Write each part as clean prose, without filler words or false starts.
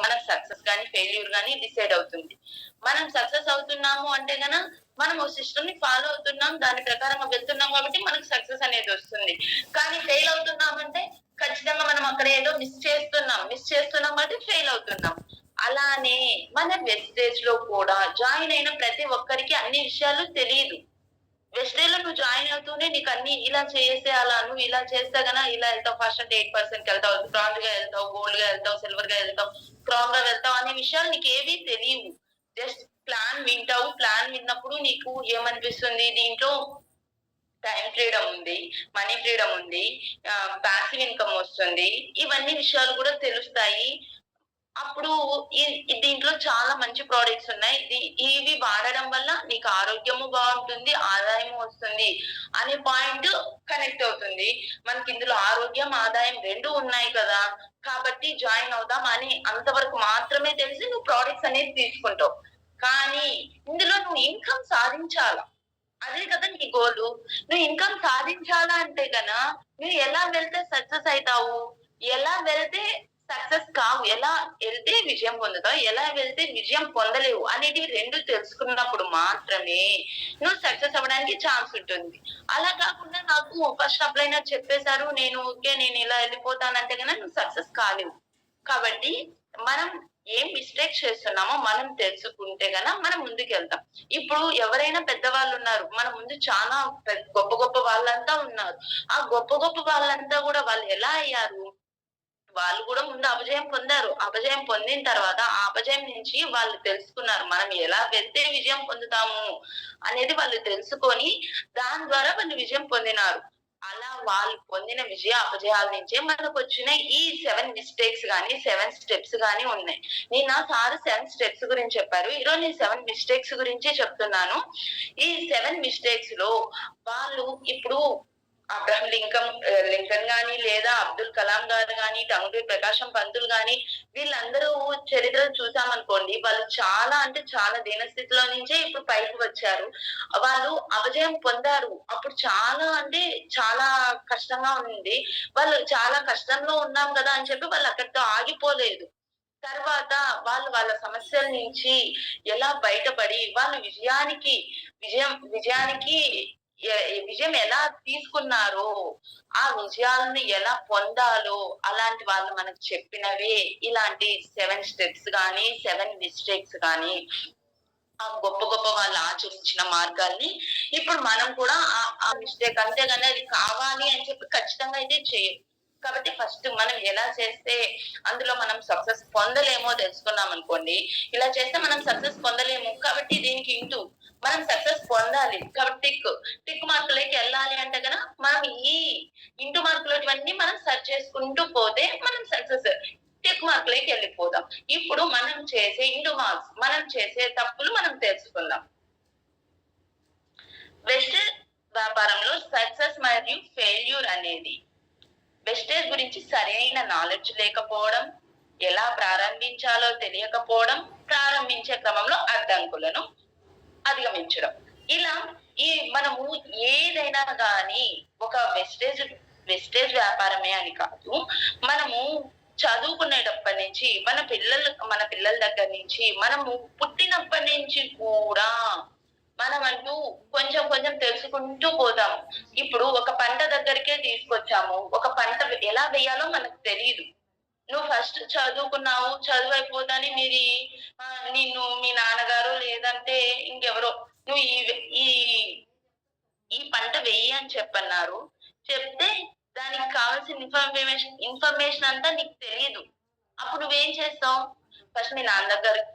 మనకు సక్సెస్ గాని, ఫెయిల్యూర్ గాని డిసైడ్ అవుతుంది. మనం సక్సెస్ అవుతున్నాము అంటే మనం ఓ సిస్టమ్‌ని ఫాలో అవుతున్నాం. దాని ప్రకారంగా వెళ్తున్నాం కాబట్టి మనకు సక్సెస్ అనేది వస్తుంది. కానీ ఫెయిల్ అవుతున్నామంటే ఖచ్చితంగా మనం అక్కడ ఏదో మిస్ చేస్తున్నాం కాబట్టి ఫెయిల్ అవుతున్నాం. అలానే మన వెస్టేజ్‌లో కూడా జాయిన్ అయిన ప్రతి ఒక్కరికి అన్ని విషయాలు తెలీదు. వెస్టేజ్‌లో నువ్వు జాయిన్ అవుతూనే నీకన్నీ ఇలా చేసేయాలా, నువ్వు ఇలా చేస్తే ఇలా ఎళ్తావు. ఫస్ట్ అంటే 8%కెళ్తావు, బ్రాంజ్‌గా ఎళ్తావు, గోల్డ్‌గా ఎళ్తావు, సిల్వర్‌గా ఎళ్తావు, క్రౌన్‌గా వెళ్తావు అనే విషయాలు నీకేవి తెలీవు. జస్ట్ ప్లాన్ వింటావు. ప్లాన్ విన్నప్పుడు నీకు ఏమనిపిస్తుంది, దీంట్లో టైమ్ ఫ్రీడమ్ ఉంది, మనీ ఫ్రీడమ్ ఉంది, పాసివ్ ఇన్‌కమ్ వస్తుంది. ఇవన్నీ విషయాలు కూడా తెలుస్తాయి. అప్పుడు దీంట్లో చాలా మంచి ప్రొడక్ట్స్ ఉన్నాయి. ఇవి వాడడం వల్ల నీకు ఆరోగ్యము బావుంటుంది, ఆదాయము వస్తుంది అనే పాయింట్ కనెక్ట్ అవుతుంది. మనకిందులో ఆరోగ్యం, ఆదాయం 2 ఉన్నాయి కదా! కాబట్టి జాయిన్ అవుదాం అని అంతవరకు మాత్రమే తెలిసి నువ్వు ప్రొడక్ట్స్ అనేది తీసుకుంటావు. కానీ ఇందులో నువ్వు ఇన్‌కమ్ సాధించాల. అదే కదా నీ గోలు. నువ్వు ఇన్‌కమ్ సాధించాలా అంటే నువ్వు ఎలా వెళ్తే సక్సెస్ అయితావు? ఎలా వెళ్తే సక్సెస్ కావు? ఎలా ఎళ్తే విజయం పొందుతావు? ఎలా వెళ్తే విజయం పొందలేవు? అనేటివి 2 తెలుసుకున్నప్పుడు మాత్రమే నువ్వు సక్సెస్ అవ్వడానికి ఛాన్స్ ఉంటుంది. అలా కాకుండా నాకు ఫస్ట్ అప్లైనర్ చెప్పేసారు. నేను ఇలా ఎళ్ళిపోతానంటే నువ్వు సక్సెస్ కాలేవు. కాబట్టి మనం ఏం మిస్టేక్స్ చేస్తున్నామో మనం తెలుసుకుంటే మనం ముందుకెళ్తాం. ఇప్పుడు ఎవరైనా పెద్దవాళ్ళున్నారు. మన ముందు చాలా గొప్ప గొప్ప వాళ్ళంతా ఉన్నారు. ఆ గొప్ప గొప్ప వాళ్ళంతా గూడా వాళ్ళు ఎలా అయ్యారు? వాళ్ళు గూడా ముందు అపజయం పొందారు. అపజయం పొందిన తర్వాత ఆ అపజయం నుంచి వాళ్ళు తెలుసుకున్నారు. మనం ఎలా వెళ్తే విజయం పొందుతాము అనేది వాళ్ళు తెలుసుకొని దాని ద్వారా వాళ్ళు విజయం పొందినారు. అలా వాళ్ళు పొందిన విజయ అపజయాల నుంచే మనకొచ్చిన ఈ 7 మిస్టేక్స్ గాని, 7 స్టెప్స్ గాని ఉన్నాయి. నిన్న సారు 7 స్టెప్స్ గురించి చెప్పారు. ఈరోజు నేను 7 మిస్టేక్స్ గురించే చెప్తున్నాను. ఈ 7 మిస్టేక్స్‌లో వాళ్ళు ఇప్పుడు లింకన్ గాని, లేదా అబ్దుల్ కలాం గారు గాని, టంగుటూరి ప్రకాశం పంతులు గాని, వీళ్ళందరూ చరిత్రను చూసామనుకోండి, వాళ్ళు చాలా అంటే చాలా దీనస్థితిలో నుంచే ఇప్పుడు పైకి వచ్చారు. వాళ్ళు అపజయం పొందారు. అప్పుడు చాలా అంటే చాలా కష్టంగా ఉంది. వాళ్ళు చాలా కష్టంలో ఉన్నాం గదా! అని చెప్పి వాళ్ళు అక్కడితో ఆగిపోలేదు. తర్వాత వాళ్ళు వాళ్ళ సమస్యల నుంచి ఎలా బయటపడి వాళ్ళు విజయానికి విజయం ఎలా తీసుకున్నారో, ఆ విజయాలను ఎలా పొందాలో అలాంటి వాళ్ళు మనకు చెప్పినవే ఇలాంటి 7 స్టెప్స్ గాని, 7 మిస్టేక్స్ గాని, ఆ గొప్ప గొప్ప వాళ్ళు ఆచరించిన మార్గాల్ని ఇప్పుడు మనం కూడా ఆ మిస్టేక్ అంతేగాని అది కావాలి అని చెప్పి ఖచ్చితంగా అయితే చెయ్యం. కాబట్టి ఫస్ట్ మనం ఎలా చేస్తే అందులో మనం సక్సెస్ పొందలేమో తెలుసుకున్నామనుకోండి. ఇలా చేస్తే మనం సక్సెస్ పొందలేము. కాబట్టి దీనికి మనం సక్సెస్ పొందాలి. కాబట్టి టిక్ మార్కులకి ఎళ్ళాలి అంటే మనం ఈ ఇంటూ మార్కులోటివన్నీ మనం సెర్చ్ చేసుకుంటూ పోతే మనం సక్సెస్. టిక్ మార్కులకి ఎళ్ళిపోదాం. ఇప్పుడు మనం చేసే మనం చేసే తప్పులు మనం తెలుసుకుందాం. వెస్టేజ్ వ్యాపారంలో సక్సెస్ మరియు ఫెయిల్యూర్ అనేది వెస్టేజ్ గురించి సరైన నాలెడ్జ్ లేకపోవడం, ఎలా ప్రారంభించాలో తెలియకపోవడం, ప్రారంభించే క్రమంలో అడ్డంకులను అధిగమించడం. ఇలా మనము ఏదైనా గాని ఒక వెస్టేజ్ వ్యాపారమే అని కాదు. మనము చదువుకునేటప్పటి నుంచి మన పిల్లల దగ్గర నుంచి మనము పుట్టినప్పటి నుంచి కూడా మనమంటూ కొంచెం కొంచెం తెలుసుకుంటూ పోతాము. ఇప్పుడు ఒక పంట దగ్గరికే తీసుకొచ్చాము. ఒక పంట ఎలా వేయాలో మనకు తెలీదు. నువ్వు ఫస్ట్ చదువుకున్నావు. చదువయిపోగానే నిన్ను మీ నాన్నగారో లేదంటే ఇంకెవరో నువ్వు ఈ ఈ పంట వెయ్యి అని చెప్పన్నారు. చెప్తే దానికి కావాల్సిన ఇన్ఫర్మేషన్ అంతా నీకు తెలీదు. అప్పుడు నువ్వేం చేస్తావు? ఫస్ట్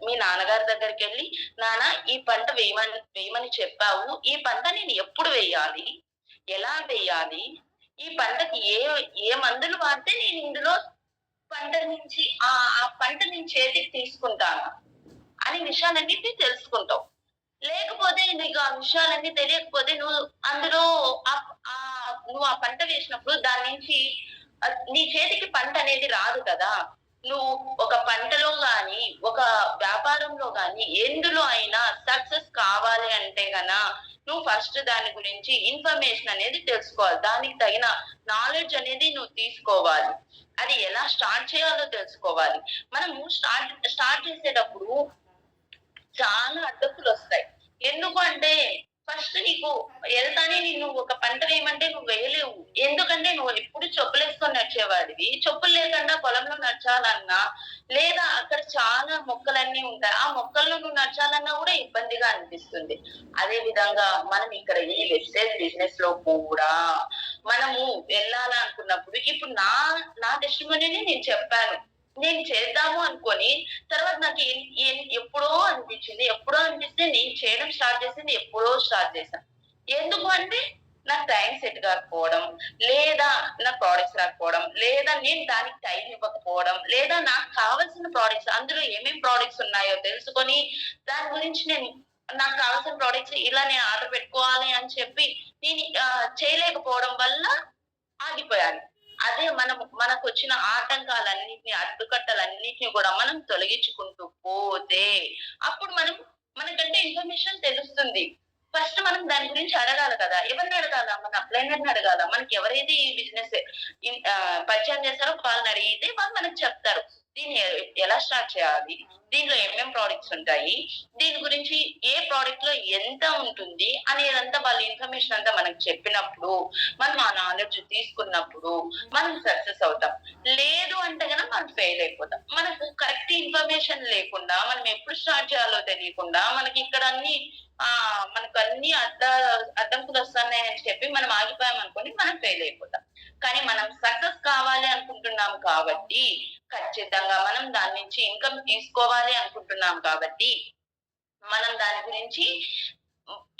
మీ నాన్నగారి దగ్గరికెళ్ళి, నాన్న ఈ పంట వేయమని చెప్పావు. ఈ పంట నేను ఎప్పుడు వెయ్యాలి? ఎలా వెయ్యాలి? ఈ పంటకి ఏ మందులు వాడితే నేను ఇందులో ఆ పంట నేను చేతికి తీసుకుంటాను అనే విషయాలన్నిటిని తెలుసుకుంటావు. లేకపోతే నీకు ఆ విషయాలన్నీ తెలియకపోతే అందులో నువ్వు ఆ పంట వేసినప్పుడు దాని నుంచి నీ చేతికి పంట అనేది రాదు కదా! నువ్వు ఒక పంటలో గాని, గాని, ఒక వ్యాపారంలో గాని, ఎందులో అయినా సక్సెస్ కావాలి అంటే నువ్వు ఫస్ట్ దాని గురించి ఇన్ఫర్మేషన్ అనేది తెలుసుకోవాలి. దానికి తగిన నాలెడ్జ్ అనేది నువ్వు తీసుకోవాలి. అది ఎలా స్టార్ట్ చేయాలో తెలుసుకోవాలి. మనము స్టార్ట్ చేసేటప్పుడు చాలా అడ్డంకులొస్తాయి. ఎందుకు అంటే, ఫస్ట్ నీకు ఎళ్తానే నిన్ను ఒక పంట వేయమంటే నువ్వు వేయలేవు. ఎందుకంటే నువ్వు ఎప్పుడు చెప్పులేసుకొని నడిచేవాడివి. చెప్పులు లేకుండా పొలంలో నడచాలన్నా, లేదా అక్కడ చాలా మొక్కలన్నీ ఉంటాయి. ఆ మొక్కల్లో నువ్వు నడచాలన్నా కూడా ఇబ్బందిగా అనిపిస్తుంది. అదే విధంగా మనం ఇక్కడ ఈ వెజిటేబుల్ బిజినెస్‌లో కూడా మనము వెళ్ళాలనుకున్నప్పుడు ఇప్పుడు నా టెస్టిమనీని నేను చెప్పాను. నేను చేద్దాము అనుకోని తర్వాత నాకు ఎప్పుడో అనిపించింది. ఎప్పుడో అనిపిస్తే నేను చేయడం స్టార్ట్ చేసింది ఎప్పుడో స్టార్ట్ చేశాను. ఎందుకు అంటే నాకు టైం సెట్ కాకపోవడం, లేదా నా ప్రొడక్ట్స్ రాకపోవడం, లేదా నేను దానికి టైం ఇవ్వకపోవడం, లేదా నాకు కావాల్సిన ప్రొడక్ట్స్ అందులో ఏమేం ప్రొడక్ట్స్ ఉన్నాయో తెలుసుకొని దాని గురించి నాకు కావాల్సిన ప్రొడక్ట్స్ ఇలా నేను ఆర్డర్ పెట్టుకోవాలి అని చెప్పి నేను చేయలేకపోవడం వల్ల ఆగిపోయాను. అదే మనకొచ్చిన ఆటంకాలన్నిటిని, అడ్డుకట్టలన్నిటిని కూడా మనం తొలగించుకుంటూ పోతే, అప్పుడు మనకంటే ఇన్ఫర్మేషన్ తెలుస్తుంది. ఫస్ట్ మనం దాని గురించి అడగాలి కదా! ఎవరిని అడగాల? మన అప్లైనర్‌ని అడగాల. మనకి ఎవరైతే ఈ బిజినెస్ పరిచయం చేస్తారో వాళ్ళనడిగితే వాళ్ళు మనకు చెప్తారు. దీన్ని ఎలా స్టార్ట్ చేయాలి? దీనిలో ఏమేం ప్రొడక్ట్స్ ఉంటాయి? దీని గురించి ఏ ప్రొడక్ట్‌లో ఎంత ఉంటుంది? అనేదంతా వాళ్ళ ఇన్ఫర్మేషన్ అంతా మనకు చెప్పినప్పుడు, మనం ఆ నాలెడ్జ్ తీసుకున్నప్పుడు మనం సక్సెస్ అవుతాం. లేదు అంటే మనం ఫెయిల్ అయిపోతాం. మనకు కరెక్ట్ ఇన్ఫర్మేషన్ లేకుండా, మనం ఎప్పుడు స్టార్ట్ చేయాలో తెలియకుండా, మనకి ఇక్కడ అన్ని మనకు అన్ని అడ్డంకులొస్తున్నాయని చెప్పి మనం ఆగిపోయామనుకోండి మనం ఫెయిల్ అయిపోతాం. కానీ మనం సక్సెస్ కావాలి అనుకుంటున్నాం కాబట్టి, ఖచ్చితంగా మనం దాని నుంచి ఇన్‌కమ్ తీసుకోవాలి అనుకుంటున్నాం కాబట్టి, మనం దాని గురించి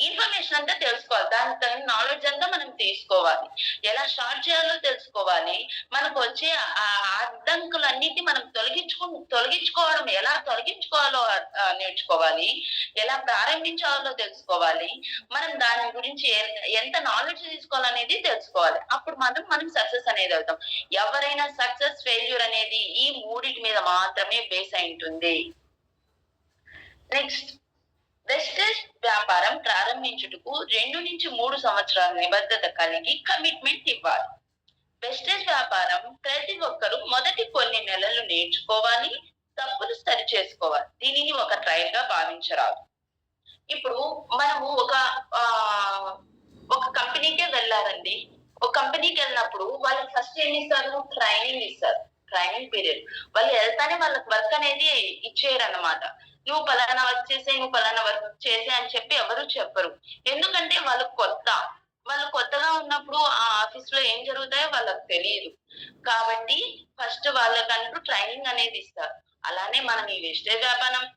ఇన్ఫర్మేషన్ అంతా తెలుసుకోవాలి. దానికి తగిన నాలెడ్జ్ అంతా మనం తీసుకోవాలి. ఎలా స్టార్ట్ చేయాలో తెలుసుకోవాలి. మనకొచ్చే అడ్డంకులన్నిటిని మనం తొలగించుకోవడం ఎలా తొలగించుకోవాలో నేర్చుకోవాలి. ఎలా ప్రారంభించాలో తెలుసుకోవాలి. మనం దాని గురించి ఎంత నాలెడ్జ్ తీసుకోవాలనేది తెలుసుకోవాలి. అప్పుడు మనం సక్సెస్ అనేది అవుతాం. ఎవరైనా సక్సెస్, ఫెయిల్యూర్ అనేది ఈ మూడిటి మీద మాత్రమే బేస్ అయుంటుంది. నెక్స్ట్ వెస్టేజ్ వ్యాపారం ప్రారంభించుటకు 2-3 సంవత్సరాల నిబద్ధత కలిగి కమిట్మెంట్ ఇవ్వాలి. వెస్టేజ్ వ్యాపారం ప్రతి ఒక్కరూ మొదటి కొన్ని నెలలు నేర్చుకోవాలి, తప్పులు సరిచేసుకోవాలి. దీనిని ఒక ట్రయల్ గా భావించరాదు. ఇప్పుడు మనము ఒక కంపెనీకే వెళ్ళాలండి. ఒక కంపెనీకెళ్ళినప్పుడు వాళ్ళకి ఫస్ట్ ఏమిస్తారు? ట్రైనింగ్ ఇస్తారు. Training period. వాళ్ళు ఎళ్తానే వాళ్ళకి వర్క్ అనేది ఇచ్చేయరన్నమాట. నువ్వు పలానా వర్క్ చేసేయి, నువ్వు పలానా వర్క్ చేసేయి అని చెప్పి ఎవరు చెప్పరు. ఎందుకంటే వాళ్ళు కొత్త. వాళ్ళు కొత్తగా ఉన్నప్పుడు ఆ ఆఫీస్‌లో ఏం జరుగుతాయో వాళ్ళకి తెలీదు. కాబట్టి ఫస్ట్ వాళ్ళకంటూ ట్రైనింగ్ అనేది ఇస్తారు. అలానే మనం ఈ వెజిటేజ్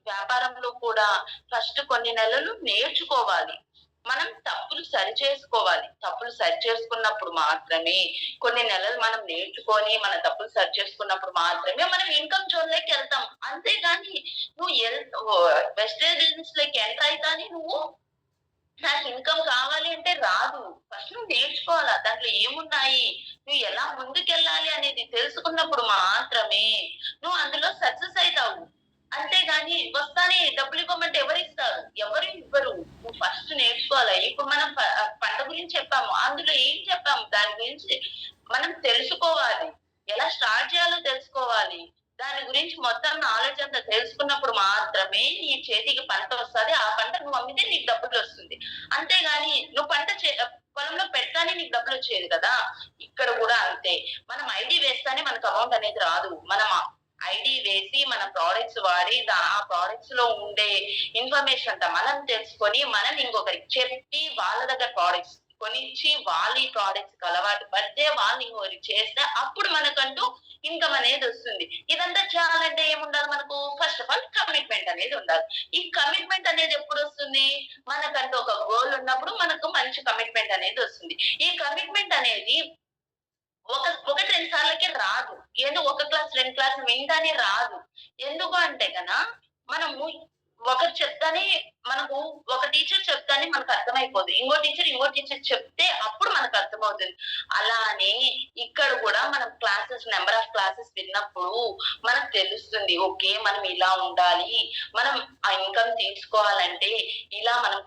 వ్యాపారంలో కూడా ఫస్ట్ కొన్ని నెలలు నేర్చుకోవాలి. మనం తప్పులు సరిచేసుకోవాలి. తప్పులు సరిచేసుకున్నప్పుడు మాత్రమే కొన్ని నెలలు మనం నేర్చుకొని మన తప్పులు సరిచేసుకున్నప్పుడు మాత్రమే మనం ఇన్‌కమ్ జోన్‌లోకెళ్తాం. అంతేగాని నువ్వు వెస్టేజ్ బిజినెస్‌లోకి ఎంటర్ అయితానే నాకు ఇన్‌కమ్ కావాలి అంటే రాదు. ఫస్ట్ నువ్వు నేర్చుకోవాలా. దాంట్లో ఏమున్నాయి? నువ్వు ఎలా ముందుకెళ్ళాలి అనేది తెలుసుకున్నప్పుడు మాత్రమే నువ్వు అందులో సక్సెస్ అయితావు. అంతేగాని వస్తానే డబ్బులివ్వమంటే ఎవరిస్తారు? ఎవరు ఇవ్వరు. నువ్వు ఫస్ట్ నేర్చుకోవాలి. ఇప్పుడు మనం పంట గురించి చెప్పాము. అందులో ఏం చెప్పాము? దాని గురించి మనం తెలుసుకోవాలి. ఎలా స్టార్ట్ చేయాలో తెలుసుకోవాలి. దాని గురించి మొత్తం నాలెడ్జ్ అంతా తెలుసుకున్నప్పుడు మాత్రమే నీ చేతికి పంట వస్తది. ఆ పంట నువ్వు అమ్మితే నీకు డబ్బులొస్తుంది. అంతేగాని నువ్వు పొలంలో పెట్టగానే నీకు డబ్బులొచ్చేది కదా! ఇక్కడ కూడా అంతే. మనం ఐడీ వేస్తానే మనకు అమౌంట్ అనేది రాదు. మనం ఐడీ వేసి మన ప్రొడక్ట్స్ వాడి ఆ ప్రొడక్ట్స్ లో ఉండే ఇన్ఫర్మేషన్ అంతా మనం తెలుసుకొని, మనం ఇంకొకరికి చెప్పి వాళ్ళ దగ్గర ప్రొడక్ట్స్ కొనిచ్చి వాళ్ళు ఈ ప్రొడక్ట్స్‌కి అలవాటు పడితే వాళ్ళు ఇంకొకరికి చేస్తే అప్పుడు మనకంటూ ఇన్‌కమ్ అనేది వస్తుంది. ఇదంతా చేయాలంటే ఏముండాలి మనకు? ఫస్ట్ ఆఫ్ ఆల్ కమిట్మెంట్ అనేది ఉండాలి. ఈ కమిట్మెంట్ అనేది ఎప్పుడొస్తుంది? మనకంటూ ఒక గోల్ ఉన్నప్పుడు మనకు మంచి కమిట్మెంట్ అనేది వస్తుంది. ఈ కమిట్మెంట్ అనేది ఒకటి 2 సార్లకే రాదు. ఏదో ఒక క్లాస్, 2 క్లాసులు వినగానే రాదు. ఎందుకు అంటే మనము ఒకరు చెప్తానే మనకు ఒక టీచర్ చెప్తానే మనకు అర్థమైపోదు. ఇంకో టీచర్ చెప్తే అప్పుడు మనకు అర్థమవుతుంది. అలానే ఇక్కడ కూడా మనం నంబర్ ఆఫ్ క్లాసెస్ విన్నప్పుడు మనకు తెలుస్తుంది. ఓకే. మనం ఇలా ఉండాలి. మనం ఆ ఇన్‌కమ్ తీసుకోవాలంటే ఇలా మనం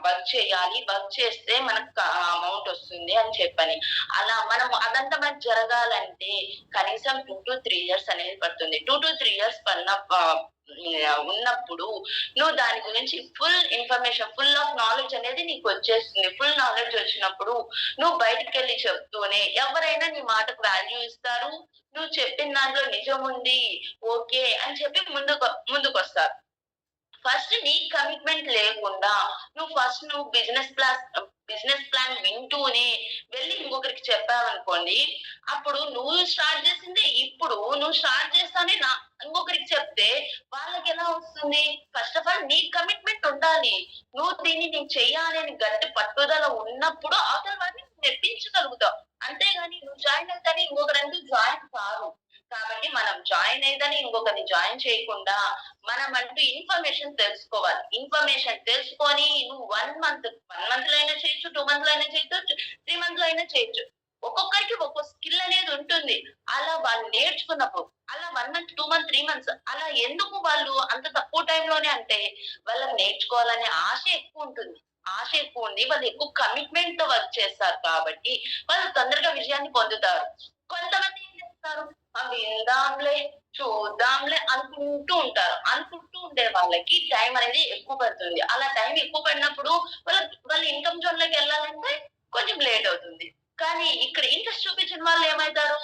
వర్క్ చేయాలి. వర్క్ చేస్తే మనకు అమౌంట్ వస్తుంది అని చెప్పని. అలా మనం అదంతా మనకు జరగాలంటే కనీసం 2-3 ఇయర్స్ అనేది పడుతుంది. 2-3 ఇయర్స్ ఉన్నప్పుడు నువ్వు దాని గురించి ఫుల్ ఆఫ్ నాలెడ్జ్ అనేది నీకొచ్చేస్తుంది. ఫుల్ నాలెడ్జ్ వచ్చినప్పుడు నువ్వు బయటికెళ్ళి చెప్తూనే ఎవరైనా నీ మాటకు వాల్యూ ఇస్తారు. నువ్వు చెప్పిన దాంట్లో నిజముంది. ఓకే. అని చెప్పి ముందుకొస్తారు. ఫస్ట్ నీ కమిట్మెంట్ లేకుండా నువ్వు బిజినెస్ ప్లాన్ వింటూనే వెళ్లి ఇంకొకరికి చెప్పావనుకోండి, అప్పుడు నువ్వు స్టార్ట్ చేసిందే ఇప్పుడు నువ్వు స్టార్ట్ చేస్తానే ఇంకొకరికి చెప్తే వాళ్ళకెలా వస్తుంది? ఫస్ట్ ఆఫ్ ఆల్ నీ కమిట్మెంట్ ఉండాలి. నేను చెయ్యాలి అని గట్టి పట్టుదల ఉన్నప్పుడు అవతల వారిని మెప్పించగలుగుతావు. అంతేగాని నువ్వు జాయిన్ అవుతానే ఇంకొకరంటూ జాయిన్ కారు. కాబట్టి మనం జాయిన్ అయ్యేదని ఇంకొకరిని జాయిన్ చేయకుండా మనమంటూ ఇన్ఫర్మేషన్ తెలుసుకోవాలి. ఇన్ఫర్మేషన్ తెలుసుకొని నువ్వు 1 మంత్‌లో అయినా చేయొచ్చు, 2 మంత్‌లో అయినా చేయొచ్చు, 3 మంత్‌లో అయినా చేయొచ్చు. ఒక్కొక్కరికి ఒక్కో స్కిల్ అనేది ఉంటుంది. అలా వాళ్ళు నేర్చుకున్నప్పుడు అలా 1 మంత్, 2 మంత్, 3 మంత్స్ అలా ఎందుకు వాళ్ళు అంత తక్కువ టైంలోనే అంటే వాళ్ళకి నేర్చుకోవాలనే ఆశ ఎక్కువుంటుంది. ఆశ ఎక్కువుండి వాళ్ళు ఎక్కువ కమిట్మెంట్‌తో వర్క్ చేస్తారు కాబట్టి వాళ్ళు తొందరగా విజయాన్ని పొందుతారు. కొంతమంది ఏం చేస్తారు? విందాంలే, చూద్దాంలే అనుకుంటూ ఉంటారు. అనుకుంటూ ఉండే వాళ్ళకి టైం అనేది ఎక్కువ పడుతుంది. అలా టైం ఎక్కువ పడినప్పుడు వాళ్ళ వాళ్ళ ఇన్‌కమ్ జోన్‌లోకెళ్ళాలంటే కొంచెం లేట్ అవుతుంది. కానీ ఇక్కడ ఇంట్రెస్ట్ చూపించిన వాళ్ళు ఏమైతారు?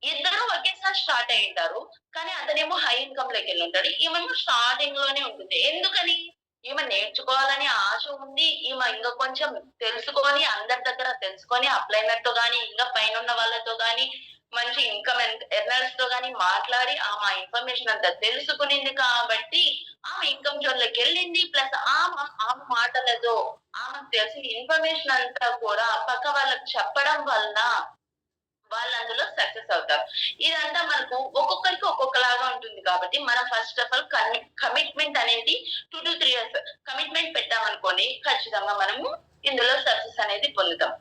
ఇద్దరు ఒకేసారి స్టార్ట్ అయ్యుంటారు. కానీ అతనేమో హై ఇన్‌కమ్‌లోకెళ్ళుంటాడు. ఈమేమో స్టార్టింగ్ లోనే ఉంటుంది. ఎందుకని? ఈమె నేర్చుకోవాలని ఆశ ఉంది. ఈమె ఇంకా కొంచెం తెలుసుకొని అందరి దగ్గర తెలుసుకొని అప్లైనర్‌తో గాని, ఇంకా పైనున్న వాళ్ళతో గాని మంచి ఇన్‌కమ్ ఎర్నర్స్‌తో గాని మాట్లాడి ఆమె ఆ ఇన్ఫర్మేషన్ అంతా తెలుసుకునింది కాబట్టి ఆమె ఇన్‌కమ్ జోన్‌లోకెళ్ళింది. ప్లస్ ఆమె మాటలతో ఆమెకు తెలిసిన ఇన్ఫర్మేషన్ అంతా కూడా పక్క వాళ్ళకి చెప్పడం వల్ల వాళ్ళందులో సక్సెస్ అవుతారు. ఇదంతా మనకు ఒక్కొక్కరికి ఒక్కొక్కలాగా ఉంటుంది కాబట్టి మనం ఫస్ట్ ఆఫ్ ఆల్ కమిట్మెంట్ అనేది 2-3 ఇయర్స్ కమిట్మెంట్ పెట్టామనుకోండి ఖచ్చితంగా మనము ఇందులో సక్సెస్ అనేది పొందుతాం.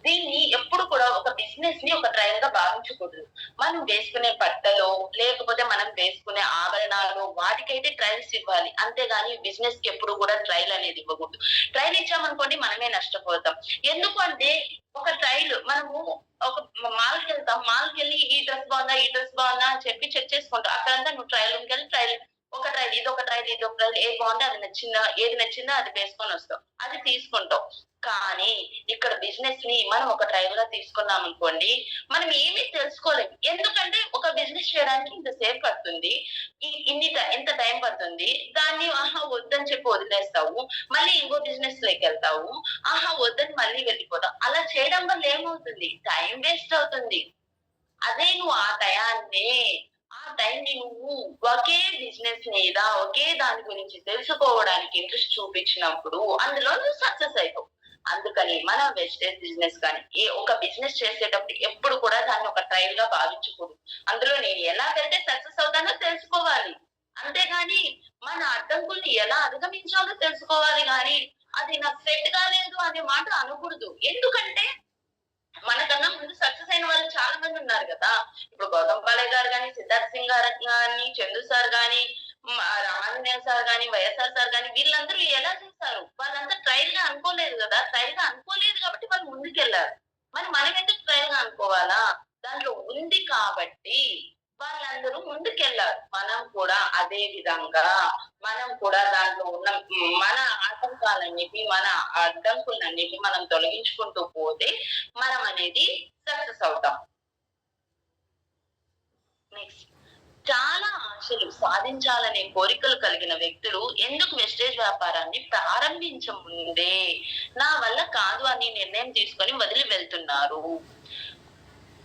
దీన్ని ఎప్పుడు కూడా ఒక బిజినెస్‌ని ఒక ట్రయల్‌గా భావించకూడదు. మనం వేసుకునే బట్టలో, లేకపోతే మనం వేసుకునే ఆభరణాలు వాటికైతే ట్రయల్స్ ఇవ్వాలి. అంతేగాని బిజినెస్‌కి ఎప్పుడు కూడా ట్రయల్ అనేది ఇవ్వకూడదు. ట్రయల్ ఇచ్చామనుకోండి మనమే నష్టపోతాం. ఎందుకు అంటే ఒక ట్రయల్ మనము ఒక మాల్‌కెళ్తాం. మాల్‌కెళ్ళి ఈ డ్రెస్ బావుందా? ఈ డ్రెస్ బావుందా? అని చెప్పి చెక్ చేసుకుంటాం. అక్కడంతా నువ్వు ట్రయల్ రూమ్‌కెళ్ళి ఒక ట్రయల్, ఇదొక ట్రయల్, ఇదొక ట్రయల్ ఏది బావుందో అది నచ్చిందా? ఏది నచ్చిందో అది వేసుకొనొస్తావు. అది తీసుకుంటావు. కానీ ఇక్కడ బిజినెస్‌ని మనం ఒక ట్రయల్‌గా తీసుకున్నామనుకోండి, మనం ఏమీ తెలుసుకోలేం. ఎందుకంటే ఒక బిజినెస్ చేయడానికి ఇంత సేపు పడుతుంది. ఇంత టైం పడుతుంది. దాన్ని ఆహా! వద్దని చెప్పి వదిలేస్తావు. మళ్ళీ ఇంకో బిజినెస్‌లోకెళ్తావు. ఆహా! వద్దని మళ్ళీ వెళ్ళిపోతావు. అలా చేయడం వల్ల ఏమవుతుంది? టైం వేస్ట్ అవుతుంది. అదే నువ్వు ఆ టైంని నువ్వు ఒకే బిజినెస్ మీద, ఒకే దాని గురించి తెలుసుకోవడానికి ఇంట్రెస్ట్ చూపించినప్పుడు అందులో నువ్వు సక్సెస్ అయితావు. అందుకని మన వెస్టేజ్ బిజినెస్ కానీ, ఒక బిజినెస్ చేసేటప్పుడు ఎప్పుడు కూడా దాన్ని ఒక ట్రయల్‌గా భావించకూడదు. అందులో నేను ఎలా వెళ్తే సక్సెస్ అవుతానో తెలుసుకోవాలి. అంతేగాని మన అడ్డంకుల్ని ఎలా అధిగమించాలో తెలుసుకోవాలి గానీ, అది నాకు సెట్ కాలేదు అనే మాట అనకూడదు. ఎందుకంటే మనకన్నా ముందు సక్సెస్ అయిన వాళ్ళు చాలా మంది ఉన్నారు గదా! ఇప్పుడు 'గౌతమ్ కాళే' గారు గాని, 'సిద్ధార్థ్ సింగ్' గారు గాని, 'చందు సార్' గాని, రామాంజనేయ సార్ గాని, వైఎస్ఆర్ సార్ గాని వీళ్ళందరూ ఎలా చేశారు? వాళ్ళంతా ట్రైల్‌గా అనుకోలేదు గదా! ట్రైల్‌గా అనుకోలేదు కాబట్టి వాళ్ళు ముందుకెళ్లారు. మరి మనం ఎందుకు ట్రైల్‌గా అనుకోవాలా? దాంట్లో ఉంది కాబట్టి వాళ్ళందరూ ముందుకెళ్లారు. మనం కూడా అదే విధంగా మనం కూడా దాంట్లో ఉన్న మన మన అడ్డంకులన్నిటిని మనం తొలగించుకుంటూ పోతే మనం అనేది సక్సెస్ అవుతాం. నెక్స్ట్ చాలా ఆశలు సాధించాలనే కోరికలు కలిగిన వ్యక్తులు ఎందుకు వెస్టేజ్ వ్యాపారాన్ని ప్రారంభించముందే నా వల్ల కాదు అని నిర్ణయం తీసుకొని వదిలి వెళ్తున్నారు.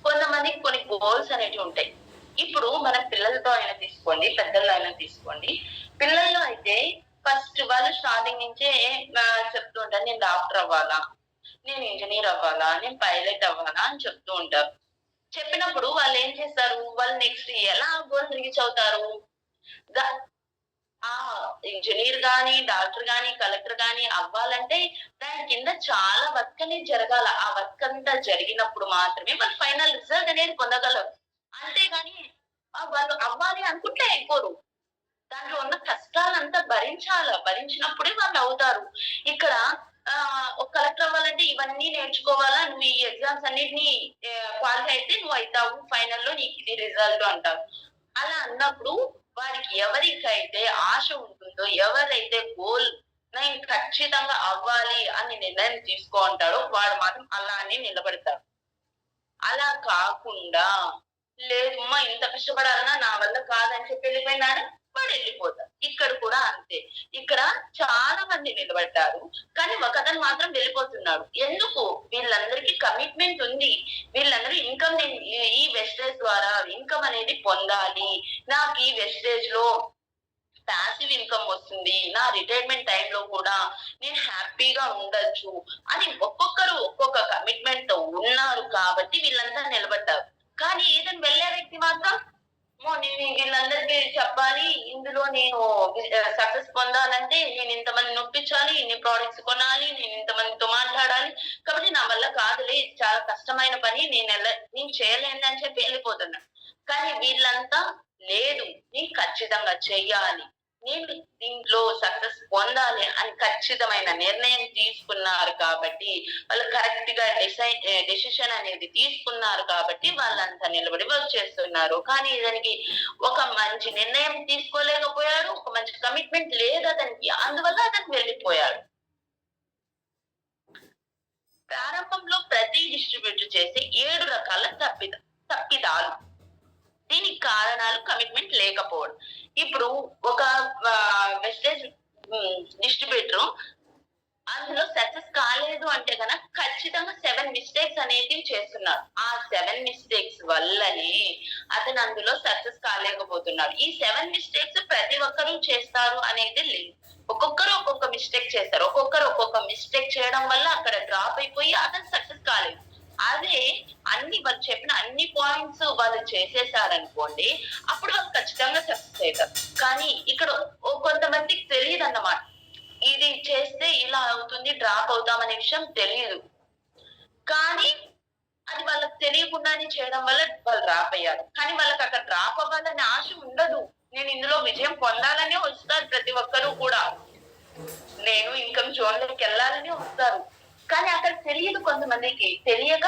కొంతమందికి కొన్ని గోల్స్ అనేటివి ఉంటాయి. ఇప్పుడు మన పిల్లలతో అయినా తీసుకోండి, పెద్దల్లో అయినా తీసుకోండి. పిల్లల్లో అయితే ఫస్ట్ వాళ్ళు స్టార్టింగ్ నుంచే చెప్తూ ఉంటారు. నేను డాక్టర్ అవ్వాలా, నేను ఇంజినీర్ అవ్వాలా, నేను పైలట్ అవ్వాలా అని చెప్తూ ఉంటారు. చెప్పినప్పుడు వాళ్ళేం చేస్తారు? వాళ్ళు నెక్స్ట్ ఎలా గోల్ రీచ్ అవుతారు? ద ఆ ఇంజినీర్ గాని, డాక్టర్ గాని, కలెక్టర్ గాని అవ్వాలంటే దాని కింద చాలా వర్క్ అనేది జరగాల. ఆ వర్క్ అంతా జరిగినప్పుడు మాత్రమే వాళ్ళు ఫైనల్ రిజల్ట్ అనేది పొందగలరు. అంతేగాని వాళ్ళు అవ్వాలి అనుకుంటే అయిపోరు. దాంట్లో ఉన్న కష్టాలంతా భరించాల. భరించినప్పుడే వాళ్ళవుతారు. ఇక్కడ ఒక కలెక్టర్ అవ్వాలంటే ఇవన్నీ నేర్చుకోవాలా, నువ్వు ఈ ఎగ్జామ్స్ అన్నిటిని క్వాలిఫై అయితే నువ్వయితావు. ఫైనల్‌లో నీకిది రిజల్ట్ అంటారు. అలా అన్నప్పుడు వారికి ఎవరికైతే ఆశ ఉంటుందో, ఎవరైతే గోల్ నేను ఖచ్చితంగా అవ్వాలి అని నిర్ణయం తీసుకుంటాడో వాడు మాత్రం అలానే నిలబడతాడు. అలా కాకుండా లేదమ్మా ఇంత కష్టపడాలన్నా నా వల్ల కాదని చెప్పి వెళ్ళిపోయినాడు. వాడెళ్ళిపోతాడు. ఇక్కడ కూడా అంతే. ఇక్కడ చాలా మంది నిలబడ్డారు. కానీ ఒకతను మాత్రం వెళ్ళిపోతున్నాడు. ఎందుకు? వీళ్ళందరికీ కమిట్మెంట్ ఉంది. వీళ్ళందరూ ఇన్‌కమ్ నేను ఈ వెస్టేజ్ ద్వారా ఇన్‌కమ్ అనేది పొందాలి. నాకు ఈ వెస్టేజ్‌లో పాసివ్ ఇన్‌కమ్ వస్తుంది. నా రిటైర్మెంట్ టైమ్‌లో కూడా నేను హ్యాపీగా ఉండొచ్చు అని ఒక్కొక్కరు ఒక్కొక్క కమిట్మెంట్‌తో ఉన్నారు కాబట్టి వీళ్ళంతా నిలబడ్డారు. కానీ ఏదైనా వెళ్ళే వ్యక్తి మాత్రం అమ్మో! నేను వీళ్ళందరికీ చెప్పాలి. ఇందులో నేను సక్సెస్ పొందాలంటే నేను ఇంతమందిని ఒప్పించాలి, ఇన్ని ప్రొడక్ట్స్ కొనాలి, నేను ఇంతమందితో మాట్లాడాలి. కాబట్టి నా వల్ల కాదులే ఇది చాలా కష్టమైన పని. నేను చేయలేను అని చెప్పి వెళ్ళిపోతున్నాను. కానీ వీళ్ళంతా లేదు నేను ఖచ్చితంగా చెయ్యాలి. నేను దీంట్లో సక్సెస్ పొందాలి అని ఖచ్చితమైన నిర్ణయం తీసుకున్నారు కాబట్టి, వాళ్ళు కరెక్ట్‌గా డెసిషన్ అనేది తీసుకున్నారు కాబట్టి వాళ్ళంతా నిలబడి వర్క్ చేస్తున్నారు. కానీ దానికి ఒక మంచి నిర్ణయం తీసుకోలేకపోయాడు. ఒక మంచి కమిట్మెంట్ లేదు అతనికి. అందువల్ల అతను వెళ్ళిపోయాడు. ప్రారంభంలో ప్రతి డిస్ట్రిబ్యూటర్ చేసే 7 రకాల తప్పిదాలు. దీనికి కారణాలు కమిట్మెంట్ లేకపోవడం. ఇప్పుడు ఒక వెస్టేజ్ డిస్ట్రిబ్యూటర్ అందులో సక్సెస్ కాలేదు అంటే గనక ఖచ్చితంగా 7 మిస్టేక్స్ అనేటివి చేస్తున్నాడు. ఆ 7 మిస్టేక్స్ వల్లనే అతను అందులో సక్సెస్ కాలేకపోతున్నాడు. ఈ 7 మిస్టేక్స్ ప్రతి ఒక్కరు చేస్తారు అనేది లేదు. ఒక్కొక్కరు ఒక్కొక్క మిస్టేక్ చేస్తారు. ఒక్కొక్కరు ఒక్కొక్క మిస్టేక్ చేయడం వల్ల అక్కడ డ్రాప్ అయిపోయి అతను సక్సెస్ కాలేదు. అదే వాళ్ళు చెప్పిన అన్ని పాయింట్స్ వాళ్ళు చేసేసారనుకోండి, అప్పుడు వాళ్ళు ఖచ్చితంగా సక్సెస్ అయితారు. కానీ ఇక్కడ కొంతమందికి తెలీదన్నమాట. ఇది చేస్తే ఇలా అవుతుంది, డ్రాప్ అవుతాం అనే విషయం తెలీదు. కానీ అది వాళ్ళకి తెలియకుండానే చేయడం వల్ల వాళ్ళు డ్రాప్ అయ్యారు. కానీ వాళ్ళకి అక్కడ డ్రాప్ అవ్వాలనే ఆశ ఉండదు. నేను ఇందులో విజయం పొందాలనే వస్తారు ప్రతి ఒక్కరు కూడా. నేను ఇన్‌కమ్ జోన్‌లోకెళ్ళాలనే వస్తారు. కానీ అక్కడ తెలియదు కొంతమందికి. తెలియక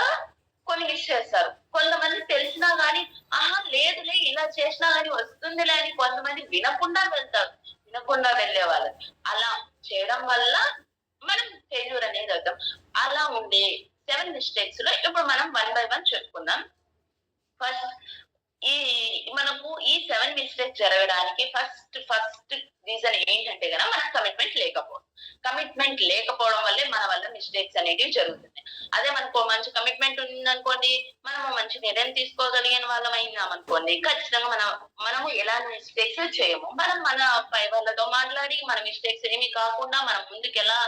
కొన్ని మిస్ చేస్తారు. కొంతమంది తెలిసినా గాని, ఆహా! లేదులే ఇలా చేసినా గాని వస్తుందిలే అని కొంతమంది వినకుండా వెళ్తారు. వినకుండా వెళ్ళేవాళ్ళు. అలా చేయడం వల్ల మనం ఫెయిల్యూర్ అనేది అవుతాం. అలా ఉండే 7 మిస్టేక్స్‌లో ఇప్పుడు మనం వన్ బై వన్ చెప్పుకుందాం. ఫస్ట్ ఈ మనకు ఈ 7 మిస్టేక్స్ జరగడానికి ఫస్ట్ రీజన్ ఏంటంటే గనక మనకు కమిట్మెంట్ లేకపోవడం. కమిట్మెంట్ లేకపోవడం వల్లే మన వల్ల మిస్టేక్స్ అనేటివి జరుగుతున్నాయి. అదే మనకు మంచి కమిట్మెంట్ ఉందనుకోండి, మనము మంచి నిర్ణయం తీసుకోగలిగిన వాళ్ళమైనామనుకోండి, ఖచ్చితంగా మనము ఎలాంటి మిస్టేక్స్ చేయము. మనం మన పై వాళ్ళతో మాట్లాడి మన మిస్టేక్స్ ఏమి కాకుండా మనం ముందుకెలా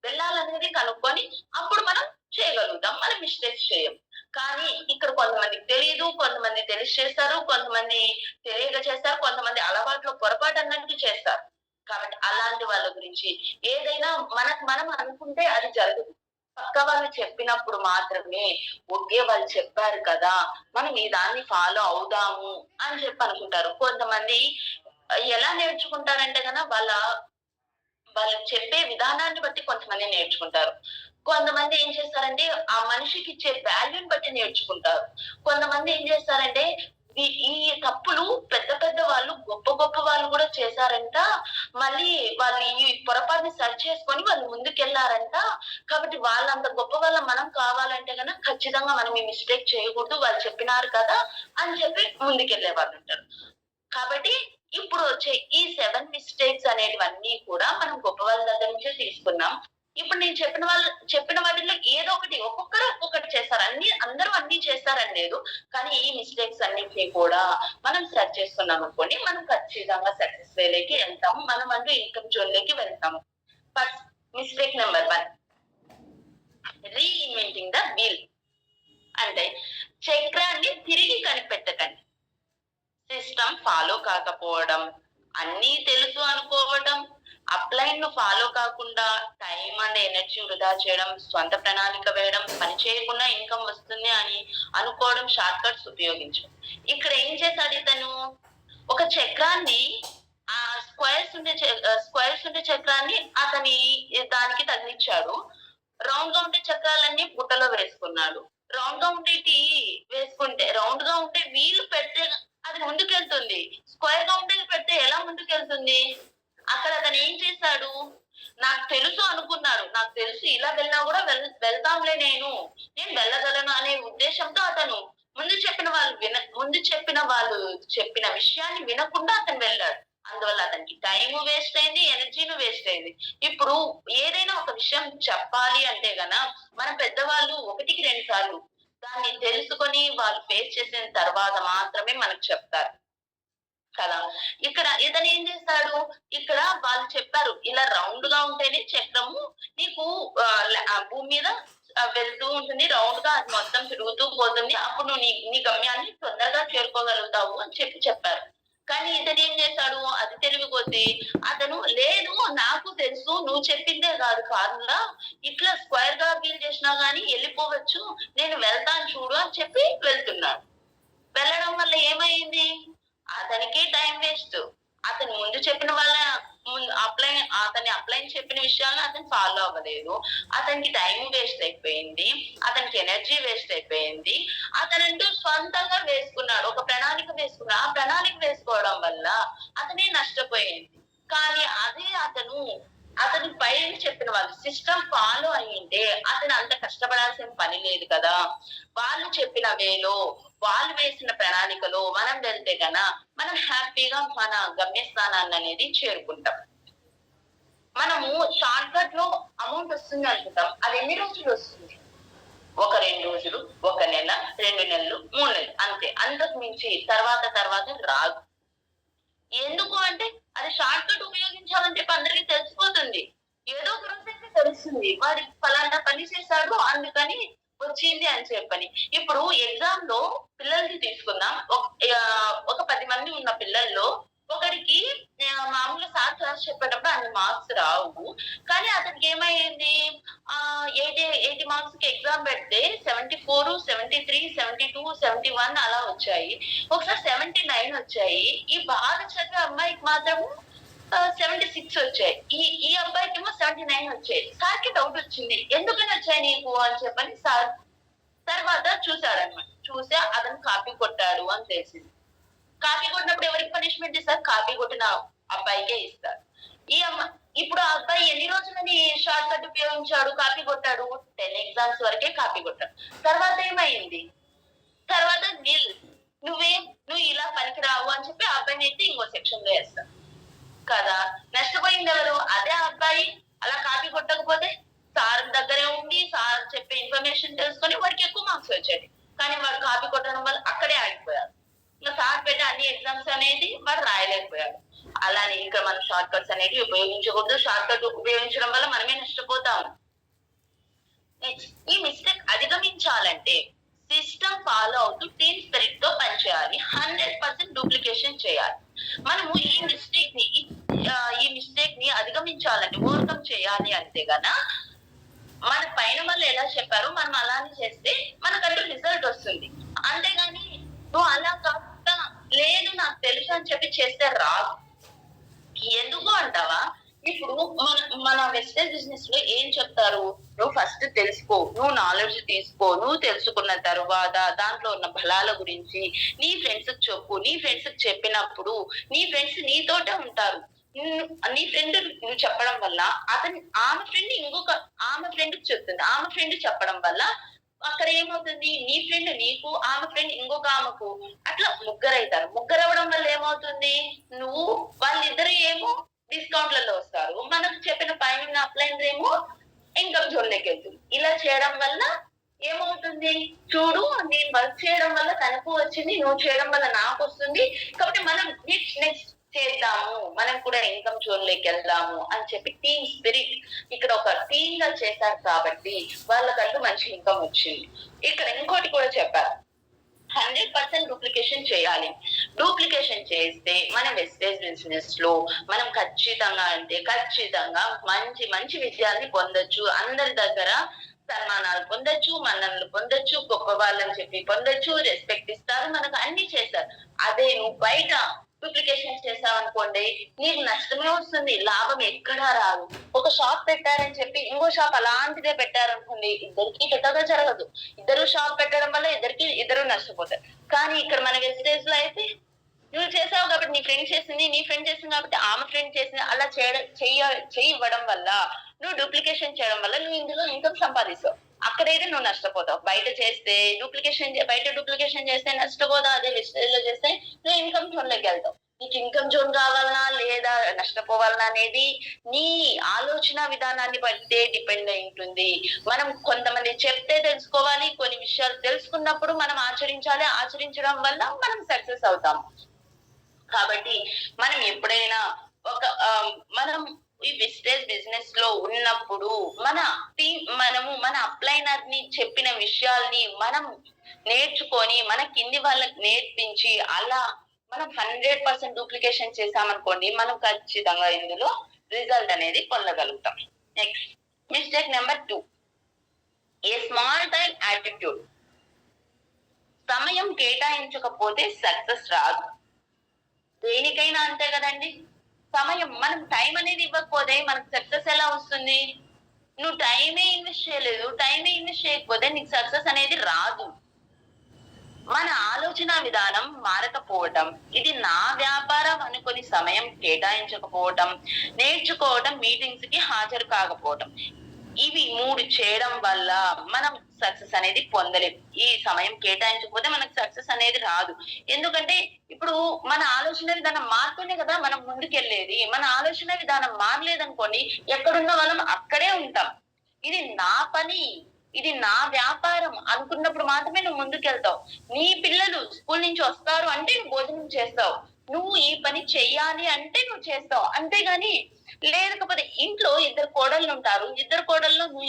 వెళ్ళాలనేది కనుక్కొని అప్పుడు మనం చేయగలుగుతాం. మనం మిస్టేక్స్ చేయం. కానీ ఇక్కడ కొంతమందికి తెలీదు, కొంతమంది తెలిసి చేస్తారు, కొంతమంది తెలియక చేస్తారు, కొంతమంది అలవాట్లో పొరపాటు అన్నట్టు చేస్తారు. కాబట్టి అలాంటి వాళ్ళ గురించి ఏదైనా మనకు మనం అనుకుంటే అది జరగదు. పక్క వాళ్ళు చెప్పినప్పుడు మాత్రమే ఓకే వాళ్ళు చెప్పారు కదా! మనం ఈ దాన్ని ఫాలో అవుదాము అని చెప్పి అనుకుంటారు. కొంతమంది ఎలా నేర్చుకుంటారంటే వాళ్ళు చెప్పే విధానాన్ని బట్టి కొంతమంది నేర్చుకుంటారు. కొంతమంది ఏం చేస్తారంటే, ఆ మనిషికిచ్చే వాల్యూని బట్టి నేర్చుకుంటారు. కొంతమంది ఏం చేస్తారంటే, ఈ తప్పులు పెద్ద పెద్ద వాళ్ళు, గొప్ప గొప్ప వాళ్ళు గూడా చేశారంట. మళ్ళీ వాళ్ళు ఈ పొరపాటుని సరిచేసుకొని వాళ్ళు ముందుకెళ్లారంట. కాబట్టి వాళ్ళంత గొప్ప వాళ్ళం మనం కావాలంటే గనక ఖచ్చితంగా మనం ఈ మిస్టేక్ చేయకూడదు. వాళ్ళు చెప్పినారు కదా! అని చెప్పి ముందుకెళ్ళే వాళ్ళుంటారు. కాబట్టి ఇప్పుడు వచ్చే ఈ 7 మిస్టేక్స్ అనేటివన్నీ కూడా మనం గొప్ప వాళ్ళ దగ్గర నుంచే తీసుకున్నాం. ఇప్పుడు నేను చెప్పిన వాటిలో ఏదో ఒకటి ఒక్కొక్కరు ఒక్కొక్కటి చేస్తారు. అందరూ అన్నీ చేస్తారని లేదు. కానీ ఈ మిస్టేక్స్ అన్నిటిని కూడా మనం సరి చేసుకున్నామనుకోండి, మనం ఖచ్చితంగా సక్సెస్ వేలోకి ఎళ్తాము. మనం అంటూ ఇన్‌కమ్ జోన్‌లోకి వెళ్తాము. First mistake number 1 reinventing the wheel. అంటే చక్రాన్ని తిరిగి కనిపెట్టకండి. సిస్టమ్ ఫాలో కాకపోవడం, అన్నీ తెలుసు అనుకోవడం ను ఫాలో కాకుండా టైం అండ్ ఎనర్జీ వృధా చేయడం, స్వంత ప్రణాళిక వేయడం, పని చేయకుండా ఇన్కమ్ వస్తుంది అని అనుకోవడం, షార్ట్ కట్స్ ఉపయోగించడం. ఇక్కడ ఏం చేశాడు ఇతను? ఒక చక్రాన్ని స్క్వేర్స్ ఉండే చక్రాన్ని దానికి తగిలించాడు. రౌండ్ గా ఉండే చక్రాలన్నీ బుట్టలో వేసుకున్నాడు. రౌండ్ గా ఉండేటి రౌండ్ గా ఉంటే వీలు పెడితే అది ముందుకెళ్తుంది. స్క్వేర్ గా ఉండేది పెడితే ఎలా ముందుకెళ్తుంది? అక్కడ అతను ఏం చేశాడు? నాకు తెలుసు అనుకున్నాడు. నాకు తెలుసు ఇలా వెళ్ళినా కూడా వెళ్తాంలే నేను వెళ్ళగలను అనే ఉద్దేశంతో అతను ముందు చెప్పిన వాళ్ళు చెప్పిన విషయాన్ని వినకుండా అతను వెళ్ళాడు. అందువల్ల అతనికి టైము వేస్ట్ అయింది, ఎనర్జీను వేస్ట్ అయింది. ఇప్పుడు ఏదైనా ఒక విషయం చెప్పాలి అంటే మన పెద్దవాళ్ళు 1-2 సార్లు దాన్ని తెలుసుకొని వాళ్ళు ఫేస్ చేసిన తర్వాత మాత్రమే మనకు చెప్తారు కదా. ఇక్కడ ఇతను ఏం చేస్తాడు? ఇక్కడ వాళ్ళు చెప్పారు ఇలా రౌండ్ గా ఉంటేనే చక్రము నీకు భూమి మీద వెళ్తూ ఉంటుంది, రౌండ్ గా అది మొత్తం తిరుగుతూ పోతుంది, అప్పుడు నువ్వు నీ గమ్యాన్ని తొందరగా చేరుకోగలుగుతావు అని చెప్పారు. కానీ ఇతను ఏం చేశాడు? అది తెలివిపోతే అతను లేదు నాకు తెలుసు, నువ్వు చెప్పిందే కాదు ఫార్ములా, ఇట్లా స్క్వేర్ గా ఫీల్ చేసినా గానీ వెళ్ళిపోవచ్చు, నేను వెళ్తాను చూడు అని చెప్పి వెళ్తున్నాడు. వెళ్ళడం వల్ల ఏమైంది? అతనికి టైం వేస్ట్. అతను ముందు చెప్పిన వాళ్ళ అప్లై చెప్పిన విషయాలను అతను ఫాలో అవ్వలేదు. అతనికి టైం వేస్ట్ అయిపోయింది, అతనికి ఎనర్జీ వేస్ట్ అయిపోయింది. అతనంటూ స్వంతంగా వేసుకున్నాడు, ఒక ప్రణాళిక వేసుకున్నాడు. ఆ ప్రణాళిక వేసుకోవడం వల్ల అతనే నష్టపోయింది. కానీ అదే అతను పైన చెప్పిన వాళ్ళు సిస్టమ్ ఫాలో అయ్యింటే అతను అంత కష్టపడాల్సిన పని లేదు కదా. వాళ్ళు చెప్పిన వేలో, వాళ్ళు వేసిన ప్రణాళికలో మనం వెళ్తే మనం హ్యాపీగా మన గమ్యస్థానాన్ని అనేది చేరుకుంటాం. మనము షార్ట్ కట్ లో అమౌంట్ వస్తుంది అనుకుంటాం, అది ఎన్ని రోజులు వస్తుంది? 1-2 రోజులు, 1 నెల, 2 నెలలు, 3 నెలలు, అంతే. అంతకు మించి తర్వాత రాదు. ఎందుకు అంటే అది షార్ట్ కట్ ఉపయోగించాలని చెప్పి అందరికీ తెలిసిపోతుంది. ఏదో ఒక రోజు అయితే తెలుస్తుంది వాడి ఫలానా పని చేశాడు అందుకని వచ్చింది అని చెప్పని. ఇప్పుడు ఎగ్జామ్ లో పిల్లల్ని తీసుకుందాం. ఒక 10 మంది ఉన్న పిల్లల్లో ఒకరికి మామూలుగా సార్ క్లాస్ చెప్పేటప్పుడు అన్ని మార్క్స్ రావు. కానీ అతనికి ఏమైంది? 80 మార్క్స్ కి ఎగ్జామ్ పెడితే 74, 73, 72, 71 అలా వచ్చాయి. ఒకసారి 79 వచ్చాయి. ఈ బాగా చదివే అమ్మాయికి మాత్రము 76 వచ్చాయి. ఈ అబ్బాయికి ఏమో 79 వచ్చాయి. సార్కి డౌట్ వచ్చింది, ఎందుకని వచ్చాయి నీకు అని చెప్పని సార్ తర్వాత చూశాడనమాట. చూస్తే అతను కాపీ కొట్టాడు అని తెలిసింది. కాపీ కొట్టినప్పుడు ఎవరికి పనిష్మెంట్ ఇస్తారు? కాపీ కొట్టిన అబ్బాయికే ఇస్తారు. ఇప్పుడు ఆ అబ్బాయి ఎన్ని రోజులని షార్ట్ కట్ ఉపయోగించాడు, కాపీ కొట్టాడు? 10 ఎగ్జామ్స్ వరకే కాపీ కొట్టాడు. తర్వాత ఏమైంది? తర్వాత నువ్వు ఇలా పనికిరావు అని చెప్పి ఆ అబ్బాయిని అయితే ఇంకో సెక్షన్ లో వేస్తాడు కదా. నష్టపోయింది ఎవరు? అదే అబ్బాయి. అలా కాపీ కొట్టకపోతే సార్ దగ్గరే ఉండి సార్ చెప్పే ఇన్ఫర్మేషన్ తెలుసుకొని వాడికి ఎక్కువ మార్క్స్ వచ్చాయి. కానీ వాడు కాపీ కొట్టడం వల్ల అక్కడే ఆగిపోయాడు. ఇంకా సార్ పెట్టే అన్ని ఎగ్జామ్స్ అనేది వాడు రాయలేకపోయాడు. అలానే ఇంకా మనం షార్ట్ కట్స్ అనేవి ఉపయోగించకూడదు. షార్ట్ కట్ ఉపయోగించడం వల్ల మనమే నష్టపోతాము. ఈ మిస్టేక్ అధిగమించాలంటే సిస్టమ్ ఫాలో అవుతూ టీమ్ స్పిరిట్ తో పనిచేయాలి. 100% డూప్లికేషన్ చేయాలి. మనము ఈ మిస్టేక్ ని అధిగమించాలంటే, ఓవర్కమ్ చేయాలి అంటే మన పైన వాళ్ళు ఎలా చెప్పారో మనం అలానే చేస్తే మనకంటూ రిజల్ట్ వస్తుంది. అంతేగాని నువ్వు అలా కాకుండా లేదు నాకు తెలుసు అని చెప్పి చేస్తే రాదు. ఎందుకు అంటావా? ఇప్పుడు మన వెస్టర్న్ బిజినెస్ లో ఏం చెప్తారు? నువ్వు ఫస్ట్ తెలుసుకో, నువ్వు నాలెడ్జ్ తీసుకో, నువ్వు తెలుసుకున్న తర్వాత దాంట్లో ఉన్న బలాల గురించి నీ ఫ్రెండ్స్ కి చెప్పు. నీ ఫ్రెండ్స్ కి చెప్పినప్పుడు నీ ఫ్రెండ్స్ నీతోటే ఉంటారు. నీ ఫ్రెండ్ నువ్వు చెప్పడం వల్ల ఆమె ఫ్రెండ్ చెప్తుంది. ఆమె ఫ్రెండ్ చెప్పడం వల్ల అక్కడ ఏమవుతుంది? నీ ఫ్రెండ్ నీకు, ఆమె ఫ్రెండ్ ఇంకొక ఆమెకు, అట్లా ముగ్గురైతారు. ముగ్గురవడం వల్ల ఏమవుతుంది? వాళ్ళిద్దరు ఏమో డిస్కౌంట్లలో వస్తారు, మనకు చెప్పిన పైన అప్లైన్ ఏమో ఇన్కమ్ జోన్లోకి వెళ్తుంది. ఇలా చేయడం వల్ల ఏమవుతుంది? చూడు, నేను వర్క్ చేయడం వల్ల తనకు వచ్చింది, నువ్వు చేయడం వల్ల నాకు వస్తుంది, కాబట్టి మనం నెక్స్ట్ చేద్దాము, మనం కూడా ఇన్కమ్ జోన్లోకి వెళ్దాము అని చెప్పి టీమ్ స్పిరిట్ ఇక్కడ ఒక టీమ్ గా చేశారు కాబట్టి వాళ్ళకంటూ మంచి ఇన్కమ్ వచ్చింది. ఇక్కడ ఇంకోటి కూడా చెప్పారు, 100% డూప్లికేషన్ చేయాలి. డూప్లికేషన్ చేస్తే మన వెస్టేజ్ బిజినెస్ లో మనం ఖచ్చితంగా మంచి మంచి విజయాన్ని పొందొచ్చు. అందరి దగ్గర సన్మానాలు పొందొచ్చు, మన్ననలు పొందొచ్చు, గొప్ప వాళ్ళని చెప్పి పొందొచ్చు, రెస్పెక్ట్ ఇస్తారు, మనకు అన్ని చేస్తారు. అదే నువ్వు బయట డూప్లికేషన్ చేసావనుకోండి, నీకు నష్టమే వస్తుంది, లాభం ఎక్కడా రాదు. ఒక షాప్ పెట్టారని చెప్పి ఇంకో షాప్ అలాంటిదే పెట్టారనుకోండి, ఇద్దరికి పెద్దగా జరగదు. ఇద్దరు షాప్ పెట్టడం వల్ల ఇద్దరు నష్టపోతారు. కానీ ఇక్కడ మన వెస్టేజ్ లో అయితే నువ్వు చేసావు కాబట్టి, నీ ఫ్రెండ్ చేసింది కాబట్టి ఆమె ఫ్రెండ్ చేసింది, అలా ఇవ్వడం వల్ల, నువ్వు డూప్లికేషన్ చేయడం వల్ల నువ్వు ఇందులో ఇన్కమ్ సంపాదిస్తావు. అక్కడైతే నువ్వు నష్టపోతావు. బయట డూప్లికేషన్ చేస్తే నష్టపోతావు, అదే వెస్టేజ్ లో చేస్తే నువ్వు ఇన్కమ్ జోన్ లోకి వెళ్తావు. నీకు ఇన్కమ్ జోన్ కావాలన్నా లేదా నష్టపోవాలన్నా అనేది నీ ఆలోచన విధానాన్ని బట్టే డిపెండ్ అయి ఉంటుంది. మనం కొంతమంది చెప్తే తెలుసుకోవాలి, కొన్ని విషయాలు తెలుసుకున్నప్పుడు మనం ఆచరించడం వల్ల మనం సక్సెస్ అవుతాం. కాబట్టి మనం ఎప్పుడైనా మనం ఈ వెస్టేజ్ బిజినెస్ లో ఉన్నప్పుడు మన అప్లైనర్ ని చెప్పిన విషయాల్ని మనం నేర్చుకొని మన కింది వాళ్ళకి నేర్పించి అలా మనం 100% డూప్లికేషన్ చేసామనుకోండి, మనం ఖచ్చితంగా ఇందులో రిజల్ట్ అనేది పొందగలుగుతాం. Next mistake number 2, a small time attitude. సమయం కేటాయించకపోతే సక్సెస్ రాదు. దేనికైనా అంతే కదండి. మనం టైం అనేది ఇవ్వకపోతే మనకు సక్సెస్ ఎలా వస్తుంది? నువ్వు టైమే ఇన్వెస్ట్ చేయకపోతే నీకు సక్సెస్ అనేది రాదు. మన ఆలోచన విధానం మారకపోవటం, ఇది నా వ్యాపారం అనుకుని సమయం కేటాయించకపోవటం, నేర్చుకోవటం, మీటింగ్స్ కి హాజరు కాకపోవటం, ఇవి 3 చేయడం వల్ల మనం సక్సెస్ అనేది పొందలేదు. ఈ సమయం కేటాయించకపోతే మనకు సక్సెస్ అనేది రాదు. ఎందుకంటే ఇప్పుడు మన ఆలోచన విధానం మారుతూనే కదా మనం ముందుకెళ్ళేది. మన ఆలోచన విధానం మారలేదనుకోండి, ఎక్కడున్న వాళ్ళం అక్కడే ఉంటాం. ఇది నా పని, ఇది నా వ్యాపారం అనుకున్నప్పుడు మాత్రమే నువ్వు ముందుకెళ్తావు. నీ పిల్లలు స్కూల్ నుంచి వస్తారు అంటే నువ్వు భోజనం చేస్తావు. నువ్వు ఈ పని చెయ్యాలి అంటే నువ్వు చేస్తావు. అంతేగాని లేకపోతే ఇంట్లో 2 కోడళ్ళు ఉంటారు, 2 కోడళ్ళు నువ్వు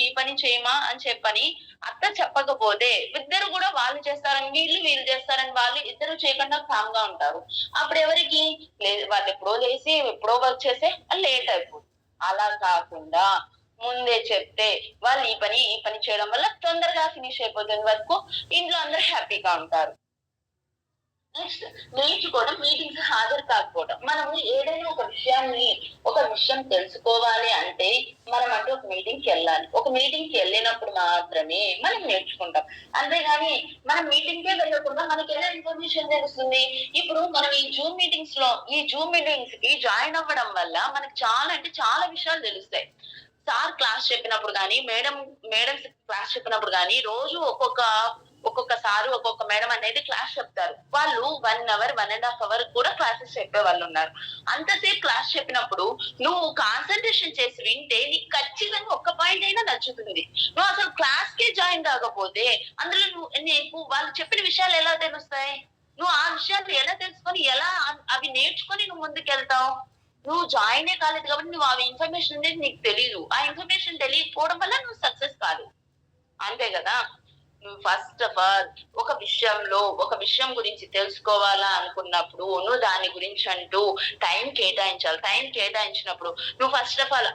ఈ పని చేయమా అని చెప్పని అత్త చెప్పకపోతే ఇద్దరు కూడా వాళ్ళు చేస్తారని వీళ్ళు చేస్తారని వాళ్ళు ఇద్దరు చేయకుండా కామ్ గా ఉంటారు. అప్పుడు ఎవరికి వాళ్ళు ఎప్పుడో లేసి ఎప్పుడో వర్క్ చేస్తే లేట్ అయిపోతుంది. అలా కాకుండా ముందే చెప్తే వాళ్ళు ఈ పని చేయడం వల్ల తొందరగా ఫినిష్ అయిపోతుంది వర్క్, ఇంట్లో అందరూ హ్యాపీగా ఉంటారు. నెక్స్ట్ నేర్చుకోవడం, మీటింగ్స్ హాజరు కాకపోవడం. మనము ఏదైనా ఒక విషయం తెలుసుకోవాలి అంటే మనం ఒక మీటింగ్కి వెళ్ళాలి. ఒక మీటింగ్కి వెళ్ళినప్పుడు మాత్రమే మనం నేర్చుకుంటాం. అంతేగాని మనం మీటింగ్కే వెళ్ళకుండా మనకి ఎలా ఇన్ఫర్మేషన్ తెలుస్తుంది? ఇప్పుడు మనం ఈ జూమ్ మీటింగ్స్ కి జాయిన్ అవ్వడం వల్ల మనకు చాలా విషయాలు తెలుస్తాయి. సార్ క్లాస్ చెప్పినప్పుడు కానీ, మేడం క్లాస్ చెప్పినప్పుడు కానీ, రోజు ఒక్కొక్క సారు ఒక్కొక్క మేడం అనేది క్లాస్ చెప్తారు. వాళ్ళు 1 అవర్ 1.5 అవర్ కూడా క్లాసెస్ చెప్పే వాళ్ళు ఉన్నారు. అంతసేపు క్లాస్ చెప్పినప్పుడు నువ్వు కాన్సన్ట్రేషన్ చేసి వింటే నీకు ఖచ్చితంగా ఒక్క పాయింట్ అయినా నచ్చుతుంది. నువ్వు అసలు క్లాస్ కే జాయిన్ కాకపోతే అందులో నీకు వాళ్ళు చెప్పిన విషయాలు ఎలా తెలుస్తాయి? నువ్వు ఆ విషయాలు ఎలా తెలుసుకొని అవి నేర్చుకొని నువ్వు ముందుకెళ్తావు? నువ్వు జాయినే కాలేదు కాబట్టి నువ్వు ఆ ఇన్ఫర్మేషన్ అనేది నీకు తెలీదు. ఆ ఇన్ఫర్మేషన్ తెలియకపోవడం వల్ల నువ్వు సక్సెస్ కాదు. అంతే కదా. ఫస్ట్ ఆఫ్ ఆల్ ఒక విషయం గురించి తెలుసుకోవాలా అనుకున్నప్పుడు నువ్వు దాని గురించి అంటూ టైం కేటాయించాలి. టైం కేటాయించినప్పుడు నువ్వు ఫస్ట్ ఆఫ్ ఆల్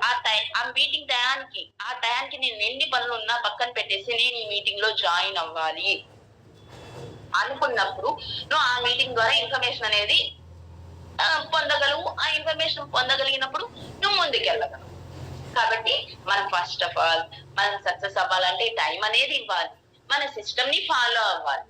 ఆ మీటింగ్ టయానికి నేను ఎన్ని పనులు ఉన్నా పక్కన పెట్టేసి నేను ఈ మీటింగ్ లో జాయిన్ అవ్వాలి అనుకున్నప్పుడు నువ్వు ఆ మీటింగ్ ద్వారా ఇన్ఫర్మేషన్ అనేది పొందగలవు. ఆ ఇన్ఫర్మేషన్ పొందగలిగినప్పుడు నువ్వు ముందుకెళ్ళగలవు. కాబట్టి మనం ఫస్ట్ ఆఫ్ ఆల్ మనం సక్సెస్ అవ్వాలంటే టైం అనేది ఇవ్వాలి, మన సిస్టమ్ ని ఫాలో అవ్వాలి.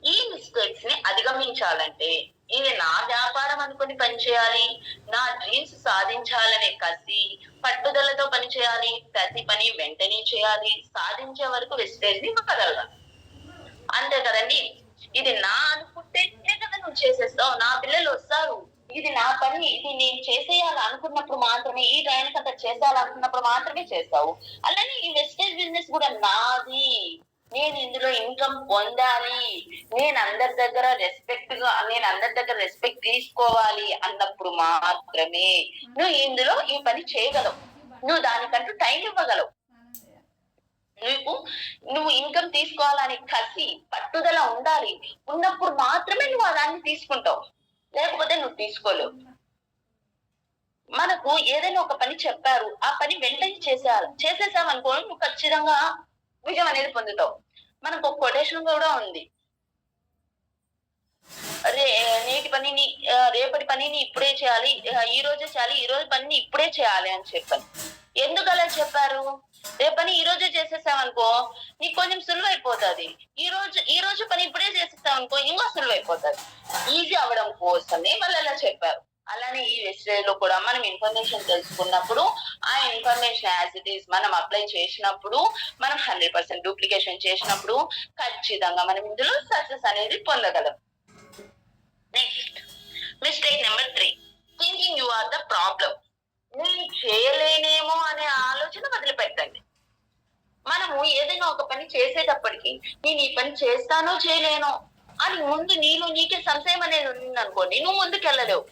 ఈ మిస్టేక్స్ ని అధిగమించాలంటే ఇది నా వ్యాపారం అనుకుని పనిచేయాలి, నా డ్రీమ్స్ సాధించాలనే కసి పట్టుదలతో పనిచేయాలి, ప్రతి పని వెంటనే చేయాలి, సాధించే వరకు వెస్టేజ్ ని వదలగా. అంతే కదండి. ఇది నా అనుకుంటేనే కదా నువ్వు చేసేస్తావు. నా పిల్లలు వస్తారు, ఇది నా పని, ఇది నేను చేసేయాలి అనుకున్నప్పుడు మాత్రమే, ఈ టైంకి అంత చేసేయాలనుకున్నప్పుడు మాత్రమే చేస్తావు. అలానే ఈ వెస్టేజ్ బిజినెస్ కూడా నాది, నేను ఇందులో ఇన్కమ్ పొందాలి, నేను అందరి దగ్గర రెస్పెక్ట్ తీసుకోవాలి అన్నప్పుడు మాత్రమే నువ్వు ఇందులో ఈ పని చేయగలవు. నువ్వు దానికంటూ టైం ఇవ్వగలవు. నీకు నువ్వు ఇన్కమ్ తీసుకోవాలని కసి పట్టుదల ఉండాలి. ఉన్నప్పుడు మాత్రమే నువ్వు దాన్ని తీసుకుంటావు, లేకపోతే నువ్వు తీసుకోలేవు. మనకు ఏదైనా ఒక పని చెప్పారు, ఆ పని వెంటనే చేసేసామనుకో నువ్వు ఖచ్చితంగా విజయం అనేది పొందుతావు. మనకు ఒక కొటేషన్ కూడా ఉంది, నేటి పనిని రేపటి పనిని ఇప్పుడే చేయాలి, ఈ రోజే చేయాలి, ఈ రోజు పనిని ఇప్పుడే చేయాలి అని చెప్పాను. ఎందుకు అలా చెప్పారు? రేపు పని ఈ రోజే చేసేసామనుకో నీకు కొంచెం సులువు అయిపోతుంది. ఈ రోజు పని ఇప్పుడే చేసేసామనుకో ఇంకా సులువు అయిపోతుంది. ఈజీ అవ్వడం కోసమే వాళ్ళు అలా చెప్పారు. అలానే ఈ వెస్టేజ్ లో కూడా మనం ఇన్ఫర్మేషన్ తెలుసుకున్నప్పుడు ఆ ఇన్ఫర్మేషన్ యాజ్ ఇట్ ఈస్ మనం అప్లై చేసినప్పుడు, మనం 100% డూప్లికేషన్ చేసినప్పుడు ఖచ్చితంగా మనం ఇందులో సక్సెస్ అనేది పొందగలం. Next mistake number 3, thinking you are the problem. నేను చేయలేనేమో అనే ఆలోచన వదిలిపెట్టండి. మనము ఏదైనా ఒక పని చేసేటప్పటికి నేను ఈ పని చేస్తానో చేయలేనో అని ముందు నీకే సంశయం అనేది ఉందనుకోండి, నువ్వు ముందుకెళ్ళలేవు.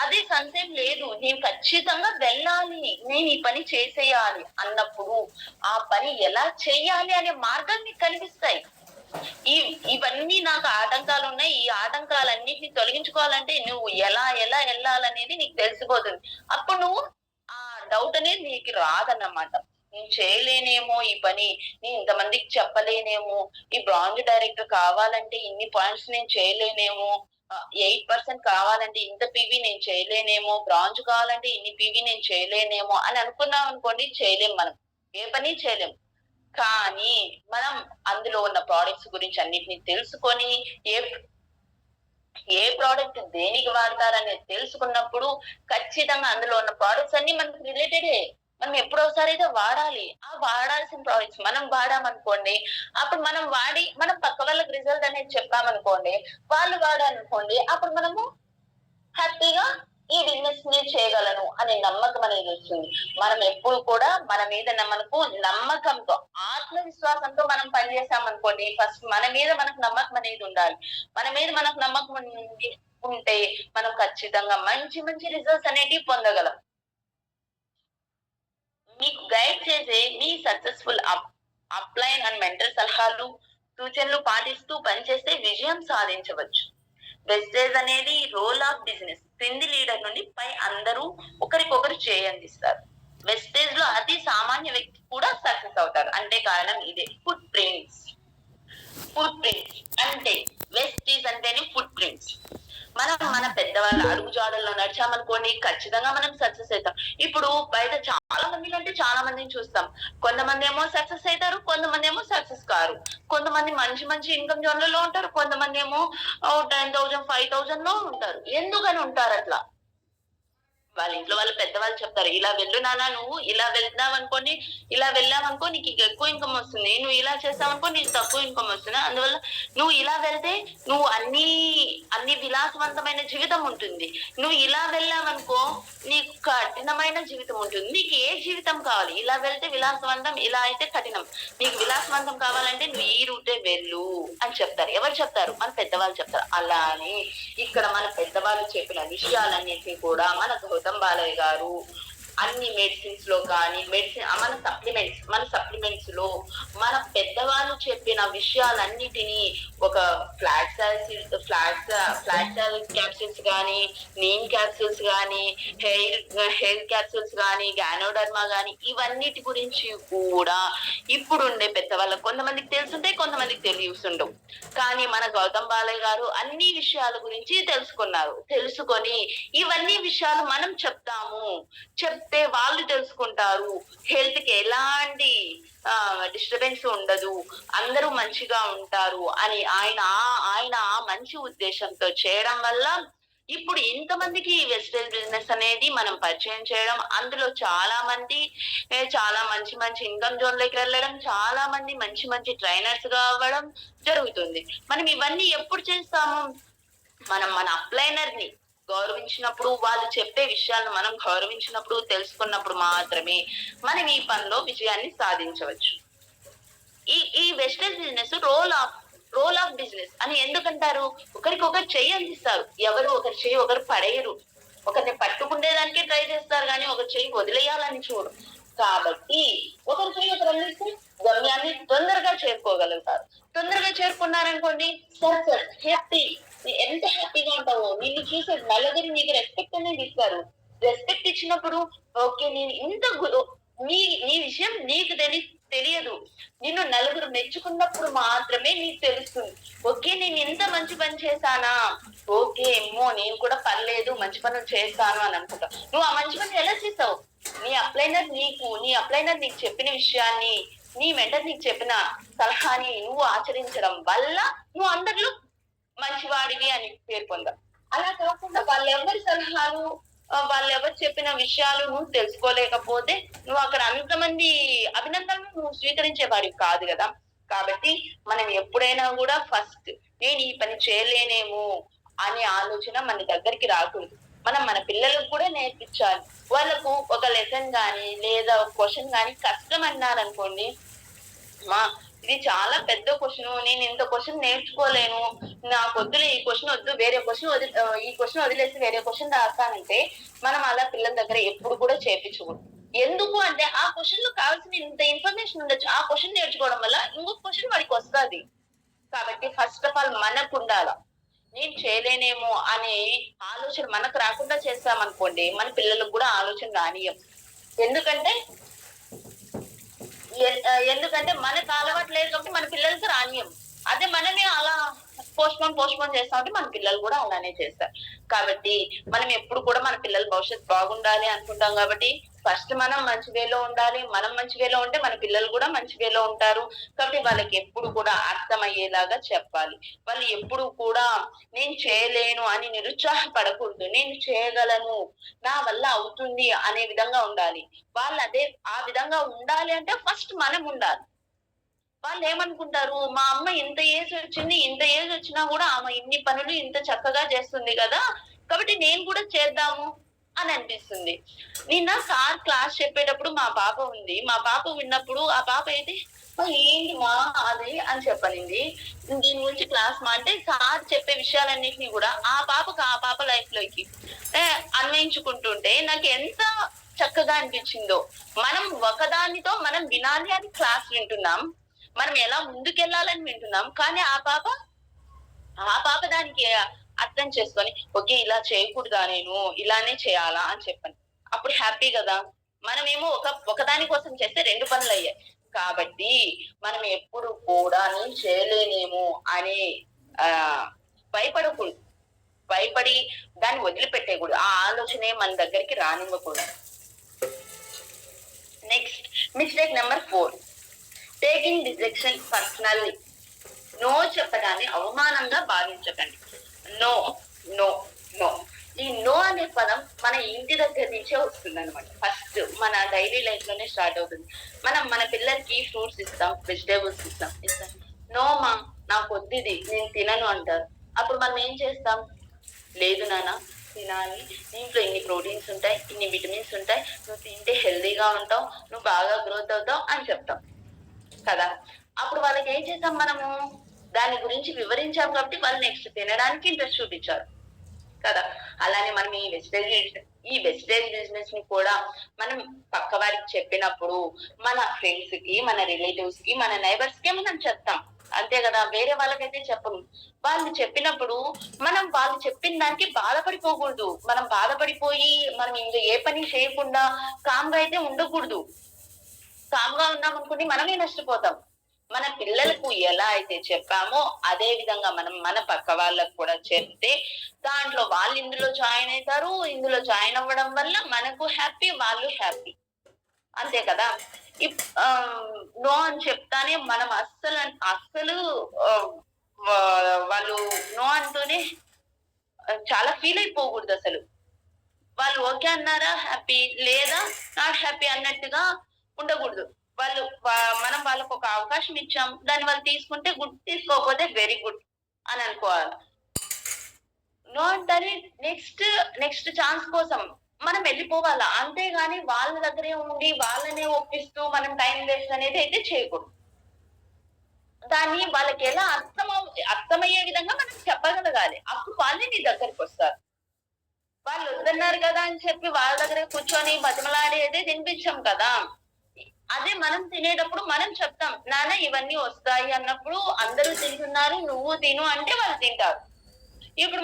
అదే సంశయం లేదు, నేను ఖచ్చితంగా వెళ్ళాలి, నేను ఈ పని చేసేయాలి అన్నప్పుడు ఆ పని ఎలా చేయాలి అనే మార్గాలు నీకు కనిపిస్తాయి. ఇవన్నీ నాకు ఆటంకాలు ఉన్నాయి, ఈ ఆటంకాలన్నిటిని తొలగించుకోవాలంటే నువ్వు ఎలా వెళ్ళాలనేది నీకు తెలిసిపోతుంది. అప్పుడు నువ్వు ఆ డౌట్ అనేది నీకు రాదన్నమాట. నేను చేయలేనేమో ఈ పని, నేను ఇంతమందికి చెప్పలేనేమో, ఈ బ్రాంజ్ డైరెక్టర్ కావాలంటే ఇన్ని పాయింట్స్ నేను చేయలేనేమో, 8% కావాలంటే ఇంత పివి నేను చేయలేనేమో, బ్రాంజ్ కావాలంటే ఇన్ని పివి నేను చేయలేనేమో అని అనుకున్నాం అనుకోండి, చేయలేం. మనం ఏ పని చేయలేం. కానీ మనం అందులో ఉన్న ప్రోడక్ట్స్ గురించి అన్నిటిని తెలుసుకొని ఏ ప్రోడక్ట్ దేనికి వాడతారనేది తెలుసుకున్నప్పుడు ఖచ్చితంగా అందులో ఉన్న ప్రోడక్ట్స్ అన్ని మనకు రిలేటెడే. మనం ఎప్పుడో ఒకసారి అయితే వాడాలి. ఆ వాడాల్సిన ప్రోడక్ట్స్ మనం వాడామనుకోండి, అప్పుడు మనం వాడి మనం పక్క వాళ్ళకి రిజల్ట్ అనేది చెప్పామనుకోండి, వాళ్ళు వాడారనుకోండి, అప్పుడు మనము హ్యాపీగా ఈ బిజినెస్ ని చేయగలను అనే నమ్మకం అనేది వస్తుంది. మనం ఎప్పుడు కూడా మన మీద మనకు నమ్మకంతో, ఆత్మవిశ్వాసంతో మనం పనిచేసామనుకోండి, ఫస్ట్ మన మీద మనకు నమ్మకం అనేది ఉండాలి. మన మీద మనకు నమ్మకం ఉంటే మనం ఖచ్చితంగా మంచి మంచి రిజల్ట్స్ అనేటివి పొందగలం. మీకు గైడ్ చేసే మీ సక్సెస్ఫుల్ అప్లైన్ అండ్ మెంటర్ సలహాలు, సూచనలు పాటిస్తూ పనిచేస్తే విజయం సాధించవచ్చు. వెస్టేజ్ అనేది రోల్ ఆఫ్ బిజినెస్. క్రింది లీడర్ నుండి పై అందరూ ఒకరికొకరు చేయందిస్తారు. వెస్టేజ్ లో అతి సామాన్య వ్యక్తి కూడా సక్సెస్ అవుతారు. అంటే కారణం ఇదే, ఫుట్ ప్రింట్స్. అంటే వెస్టేజ్ అంటేనే ఫుట్ ప్రింట్స్. మనం మన పెద్దవాళ్ళ అడుగుజాడల్లో నడిచామనుకోండి, ఖచ్చితంగా మనం సక్సెస్ అవుతాం. ఇప్పుడు బయట చాలా మంది కంటే చాలా మందిని చూస్తాం. కొంతమంది ఏమో సక్సెస్ అవుతారు, కొంతమంది ఏమో సక్సెస్ కారు. కొంతమంది మంచి మంచి ఇన్కమ్ జోన్లలో ఉంటారు, కొంతమంది ఏమో 10,000 5,000 లో ఉంటారు. ఎందుకని ఉంటారు అట్లా? వాళ్ళ ఇంట్లో వాళ్ళ పెద్దవాళ్ళు చెప్తారు, ఇలా వెళ్ళు నాన్న, నువ్వు ఇలా వెళ్దాం అనుకోని, ఇలా వెళ్ళామనుకో నీకు ఎక్కువ ఇన్కమ్ వస్తుంది, నువ్వు ఇలా చేస్తావనుకో నీకు తక్కువ ఇన్కమ్ వస్తుంది. అందువల్ల నువ్వు ఇలా వెళ్తే నువ్వు అన్ని విలాసవంతమైన జీవితం ఉంటుంది, నువ్వు ఇలా వెళ్ళావనుకో నీకు కఠినమైన జీవితం ఉంటుంది. నీకు ఏ జీవితం కావాలి? ఇలా వెళ్తే విలాసవంతం, ఇలా అయితే కఠినం. నీకు విలాసవంతం కావాలంటే నువ్వు ఈ రూటే వెళ్ళు అని చెప్తారు. ఎవరు చెప్తారు? మన పెద్దవాళ్ళు చెప్తారు. అలా అని ఇక్కడ మన పెద్దవాళ్ళు చెప్పిన విషయాలన్నింటినీ కూడా మన గౌతమ్ బాలయ్య గారు అన్ని మెడిసిన్స్ లో కానీ మన సప్లిమెంట్స్ లో మన పెద్దవాళ్ళు చెప్పిన విషయాలన్నిటినీ ఒక ఫ్లాట్ సెల్ క్యాప్సూల్స్ కానీ, నీమ్ క్యాప్సూల్స్ కానీ, హెయిర్ క్యాప్సూల్స్ కానీ, గానోడర్మా కానీ, ఇవన్నిటి గురించి కూడా ఇప్పుడుండే పెద్దవాళ్ళకి కొంతమందికి తెలుసుంటాయి, కొంతమందికి తెలియసుండవు. కానీ మన గౌతమ్ బాలయ్య గారు అన్ని విషయాల గురించి తెలుసుకొని ఇవన్నీ విషయాలు మనం చెప్తే వాళ్ళు తెలుసుకుంటారు. హెల్త్ కి ఎలాంటి డిస్టర్బెన్స్ ఉండదు, అందరూ మంచిగా ఉంటారు అని ఆయన మంచి ఉద్దేశంతో చేయడం వల్ల ఇప్పుడు ఇంతమందికి వెస్టేజ్ బిజినెస్ అనేది మనం పరిచయం చేయడం, అందులో చాలా మంచి మంచి ఇన్కమ్ జోన్ లోకి వెళ్ళడం, చాలా మంది మంచి ట్రైనర్స్ గా అవ్వడం జరుగుతుంది. మనం ఇవన్నీ ఎప్పుడు చేస్తాము? మనం మన అప్లైనర్ ని గౌరవించినప్పుడు, వాళ్ళు చెప్పే విషయాలను మనం గౌరవించినప్పుడు, తెలుసుకున్నప్పుడు మాత్రమే మనం ఈ పనిలో విజయాన్ని సాధించవచ్చు. ఈ wastage business role of business అని ఎందుకంటారు? ఒకరికొకరు చెయ్యి అందిస్తారు. ఎవరు ఒకరి చెయ్యి ఒకరు పడేయరు. ఒకరిని పట్టుకుండేదానికే ట్రై చేస్తారు కానీ ఒకరి చెయ్యి వదిలేయాలని చూడు. కాబట్టి ఒకరిపై ఒకరు అందిస్తే గమ్యాన్ని తొందరగా చేరుకోగలుగుతారు. తొందరగా చేరుకున్నారనుకోండి, సక్సెస్, హ్యాపీ. ఎంత హ్యాపీగా ఉంటావో, నిన్ను చూసే నలుగురు నీకు రెస్పెక్ట్ అనేది ఇస్తారు. రెస్పెక్ట్ ఇచ్చినప్పుడు ఓకే, నేను ఇంత నీ నీ విషయం నీకు తెలియదు. నిన్ను నలుగురు మెచ్చుకున్నప్పుడు మాత్రమే నీకు తెలుస్తుంది. ఓకే, నేను ఇంత మంచి పని చేశానా, ఓకే ఏమో నేను కూడా పర్లేదు మంచి పనులు చేస్తాను అని అనుకుంటా. నువ్వు ఆ మంచి పని ఎలా చేస్తావు? నీ అప్లైనర్ నీకు చెప్పిన విషయాన్ని, నీ మెంటర్ నీకు చెప్పిన సలహాని నువ్వు ఆచరించడం వల్ల నువ్వు అందరిలో మంచివాడివి అని పేరు పొందావు. అలా కాకుండా వాళ్ళెవరి సలహాలు, వాళ్ళెవరు చెప్పిన విషయాలు నువ్వు తెలుసుకోలేకపోతే నువ్వు అక్కడ అంతమంది అభినందనలు నువ్వు స్వీకరించేవాడివి కాదు కదా. కాబట్టి మనం ఎప్పుడైనా కూడా ఫస్ట్ నేను ఈ పని చేయలేనేమో అనే ఆలోచన మన దగ్గరికి రాకూడదు. మనం మన పిల్లలకు కూడా నేర్పించాలి. వాళ్ళకు ఒక లెసన్ గాని లేదా ఒక క్వశ్చన్ గాని కష్టం అన్నారనుకోండి, మా ఇది చాలా పెద్ద క్వశ్చన్, నేను ఇంత క్వశ్చన్ నేర్చుకోలేను, నాకు వద్దులే, ఈ క్వశ్చన్ వద్దు, వేరే క్వశ్చన్ ఈ క్వశ్చన్ వదిలేసి వేరే క్వశ్చన్ రాస్తానంటే మనం అలా పిల్లల దగ్గర ఎప్పుడు కూడా చేపించకూడదు. ఎందుకు అంటే ఆ క్వశ్చన్ లో కావాల్సిన ఇంత ఇన్ఫర్మేషన్ ఉండొచ్చు, ఆ క్వశ్చన్ నేర్చుకోవడం వల్ల ఇంకొక క్వశ్చన్ వాడికి వస్తుంది. కాబట్టి ఫస్ట్ ఆఫ్ ఆల్ మనకు ఉండాల. నేను చేయలేనేమో అనే ఆలోచన మనకు రాకుండా చేస్తామనుకోండి, మన పిల్లలకు కూడా ఆలోచన రానియం. ఎందుకంటే మనకు అలవాటు లేదు కాబట్టి మన పిల్లలకి రానియం. అదే మనమే అలా పోస్ట్పోన్ చేస్తా ఉంటే మన పిల్లలు కూడా అలానే చేస్తారు. కాబట్టి మనం ఎప్పుడు కూడా మన పిల్లల భవిష్యత్తు బాగుండాలి అనుకుంటాం. కాబట్టి ఫస్ట్ మనం మంచి వేలో ఉండాలి. మనం మంచి వేలో ఉంటే మన పిల్లలు కూడా మంచి వేలో ఉంటారు. కాబట్టి వాళ్ళకి ఎప్పుడు కూడా అర్థమయ్యేలాగా చెప్పాలి. వాళ్ళు ఎప్పుడు కూడా నేను చేయలేను అని నిరుత్సాహపడకూడదు. నేను చేయగలను, నా వల్ల అవుతుంది అనే విధంగా ఉండాలి. వాళ్ళు ఆ విధంగా ఉండాలి అంటే ఫస్ట్ మనం ఉండాలి. వాళ్ళు ఏమనుకుంటారు, మా అమ్మ ఇంత ఏజ్ వచ్చినా కూడా ఆమె ఇన్ని పనులు ఇంత చక్కగా చేస్తుంది కదా, కాబట్టి నేను కూడా చేద్దాము అని అనిపిస్తుంది. నిన్న సార్ క్లాస్ చెప్పేటప్పుడు మా పాప ఉంది. మా పాప విన్నప్పుడు ఆ పాప అయితే ఏంటి మా అది అని చెప్పనింది. దీని గురించి క్లాస్ అంటే సార్ చెప్పే విషయాలన్నిటినీ కూడా ఆ పాప లైఫ్ లోకి అన్వయించుకుంటుంటే నాకు ఎంత చక్కగా అనిపించిందో. మనం ఒకదానితో మనం వినాలి అని క్లాస్ వింటున్నాం, మనం ఎలా ముందుకెళ్ళాలని వింటున్నాం. కానీ ఆ పాప దానికి అర్థం చేసుకొని ఓకే ఇలా చేయకూడదా, నేను ఇలానే చేయాలా అని చెప్పండి. అప్పుడు హ్యాపీ కదా. మనమేమో ఒకదాని కోసం చేస్తే 2 పనులు అయ్యాయి. కాబట్టి మనం ఎప్పుడు కూడా నేను చేయలేనేమో అనే భయపడకూడదు. భయపడి దాన్ని వదిలిపెట్టేయకూడదు. ఆ ఆలోచనే మన దగ్గరికి రానివ్వకూడదు. Next mistake number 4, taking rejection personally. No చెప్పడాన్ని అవమానంగా భావించకండి. No no no. ఈ నో అనే పదం మన ఇంటి దగ్గర నుంచే వస్తుంది అనమాట. ఫస్ట్ మన డైలీ లైఫ్ లోనే స్టార్ట్ అవుతుంది. మనం మన పిల్లలకి ఫ్రూట్స్ ఇస్తాం, వెజిటేబుల్స్ ఇస్తాం. నో మా నాకు వద్దిది, నేను తినను అంటారు. అప్పుడు మనం ఏం చేస్తాం, లేదు నాన్న తినాలి, దీంట్లో ఇన్ని ప్రోటీన్స్ ఉంటాయి, ఇన్ని విటమిన్స్ ఉంటాయి, నువ్వు తింటే హెల్దీగా ఉంటావు, నువ్వు బాగా గ్రోత్ అవుతావు అని చెప్తాం కదా. అప్పుడు వాళ్ళకి ఏం చేస్తాం, మనము దాని గురించి వివరించాం కాబట్టి వాళ్ళు నెక్స్ట్ తినడానికి ఇంట్రెస్ట్ చూపించారు కదా. అలానే మనం ఈ వెజిటేజ్ బిజినెస్ ని కూడా మనం పక్క వారికి చెప్పినప్పుడు మన ఫ్రెండ్స్ కి, మన రిలేటివ్స్ కి, మన నైబర్స్ కి మనం చెప్తాం అంతే కదా. వేరే వాళ్ళకైతే చెప్పను. వాళ్ళు చెప్పినప్పుడు మనం వాళ్ళు చెప్పిన దానికి బాధపడిపోకూడదు. మనం బాధపడిపోయి మనం ఇంకా ఏ పని చేయకుండా కామ్గా అయితే ఉండకూడదు. కామ్గా ఉన్నాం అనుకుని మనమే నష్టపోతాం. మన పిల్లలకు ఎలా అయితే చెప్పామో అదే విధంగా మనం మన పక్క వాళ్ళకు కూడా చెప్తే దాంట్లో వాళ్ళు ఇందులో జాయిన్ అవుతారు. ఇందులో జాయిన్ అవ్వడం వల్ల మనకు హ్యాపీ, వాళ్ళు హ్యాపీ, అంతే కదా. నో అని చెప్తానే మనం అస్సలు వాళ్ళు నో అంటూనే చాలా ఫీల్ అయిపోకూడదు. అసలు వాళ్ళు ఓకే అన్నారా హ్యాపీ, లేదా నాట్ హ్యాపీ అన్నట్టుగా ఉండకూడదు. మనం వాళ్ళకు ఒక అవకాశం ఇచ్చాం, దాన్ని వాళ్ళు తీసుకుంటే గుడ్, తీసుకోకపోతే వెరీ గుడ్ అని అనుకోవాలి. నో అంటే నెక్స్ట్ ఛాన్స్ కోసం మనం వెళ్ళిపోవాలా, అంతేగాని వాళ్ళ దగ్గరే ఉండి వాళ్ళనే ఒప్పిస్తూ మనం టైం వేస్ట్ అనేది అయితే చేయకూడదు. దాన్ని వాళ్ళకి ఎలా అర్థమయ్యే విధంగా మనం చెప్పగలగాలి. అప్పుడు వాళ్ళే నీ దగ్గరికి వస్తారు. వాళ్ళు వద్దన్నారు కదా అని చెప్పి వాళ్ళ దగ్గర కూర్చొని బతిమలాడి అయితే తినిపించాం కదా. అదే మనం తినేటప్పుడు మనం చెప్తాం, నాన్న ఇవన్నీ వస్తాయి అన్నప్పుడు అందరూ తింటున్నారు నువ్వు తిను అంటే వాళ్ళు తింటారు. ఇప్పుడు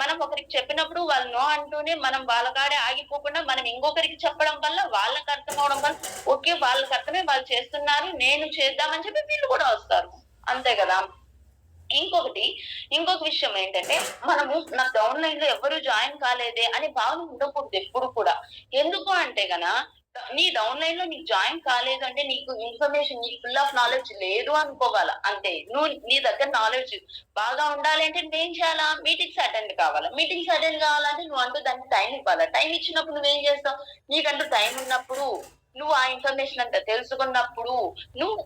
మనం ఒకరికి చెప్పినప్పుడు వాళ్ళు నో అంటూనే మనం వాళ్ళ కాడే ఆగిపోకుండా మనం ఇంకొకరికి చెప్పడం వల్ల వాళ్ళకి అర్థం అవడం వల్ల ఓకే, వాళ్ళకి అర్థమే, వాళ్ళు చేస్తున్నారు నేను చేద్దామని చెప్పి వీళ్ళు కూడా వస్తారు. అంతే కదా. ఇంకొకటి, ఇంకొక విషయం ఏంటంటే, మనము నాకు డౌన్ లైన్ లో ఎవరు జాయిన్ కాలేదే అనే భావన ఉండకూడదు ఎప్పుడు కూడా. ఎందుకు అంటే నీ డౌన్ లైన్ లో నీకు జాయిన్ కాలేదు అంటే నీకు ఇన్ఫర్మేషన్, నీకు ఫుల్ ఆఫ్ నాలెడ్జ్ లేదు అనుకోవాలా అంతే. నీ దగ్గర నాలెడ్జ్ బాగా ఉండాలి అంటే నువ్వేం చేయాలా, మీటింగ్స్ అటెండ్ కావాలా. మీటింగ్స్ అటెండ్ కావాలంటే నువ్వు అంటూ దానికి టైం ఇవ్వాలా. టైం ఇచ్చినప్పుడు నువ్వేం చేస్తావు, నీకంటూ టైం ఉన్నప్పుడు, నువ్వు ఆ ఇన్ఫర్మేషన్ అంతా తెలుసుకున్నప్పుడు, నువ్వు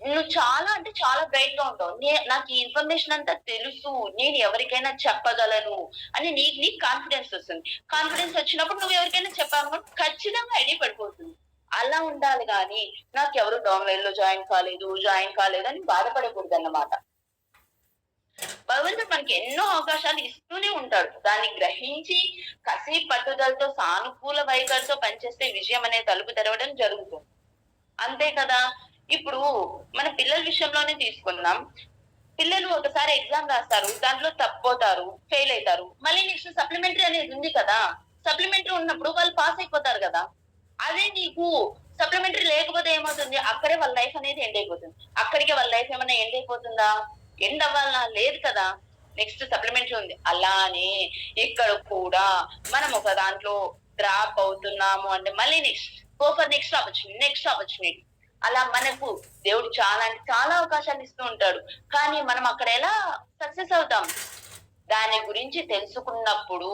నువ్వు చాలా అంటే చాలా బ్రైట్ గా ఉంటావు. నాకు ఈ ఇన్ఫర్మేషన్ అంతా తెలుసు, నేను ఎవరికైనా చెప్పగలను అని నీకు కాన్ఫిడెన్స్ వస్తుంది. కాన్ఫిడెన్స్ వచ్చినప్పుడు నువ్వు ఎవరికైనా చెప్పాను ఖచ్చితంగా ఐడియా పడిపోతుంది. అలా ఉండాలి గాని నాకు ఎవరు డౌన్ లైన్ లో జాయిన్ కాలేదు అని బాధపడకూడదు అన్నమాట. భగవంతుడు మనకి ఎన్నో అవకాశాలు ఇస్తూనే ఉంటాడు. దాన్ని గ్రహించి కసి పట్టుదలతో సానుకూల వైఖరితో పనిచేస్తే విజయం అనే తలుపు తెరవడం జరుగుతుంది. అంతే కదా. ఇప్పుడు మన పిల్లల విషయంలోనే తీసుకుందాం. పిల్లలు ఒకసారి ఎగ్జామ్ రాస్తారు, దాంట్లో తప్పిపోతారు, ఫెయిల్ అవుతారు, మళ్ళీ నెక్స్ట్ సప్లిమెంటరీ అనేది ఉంది కదా. సప్లిమెంటరీ ఉన్నప్పుడు వాళ్ళు పాస్ అయిపోతారు కదా. అదే నీకు సప్లిమెంటరీ లేకపోతే ఏమవుతుంది, అక్కడే వాళ్ళ లైఫ్ అనేది ఎండ్ అయిపోతుంది. అక్కడికే వాళ్ళ లైఫ్ ఏమైనా ఎండ్ అయిపోతుందా, ఎండ్ అవ్వాలా, లేదు కదా. నెక్స్ట్ సప్లిమెంటరీ ఉంది. అలానే ఇక్కడ కూడా మనం ఒక దాంట్లో డ్రాప్ అవుతున్నాము అంటే మళ్ళీ నెక్స్ట్ ఆపర్చునిటీ. అలా మనకు దేవుడు చాలా అంటే చాలా అవకాశాలు ఇస్తూ ఉంటాడు. కానీ మనం అక్కడ ఎలా సక్సెస్ అవుతాం, దాని గురించి తెలుసుకున్నప్పుడు,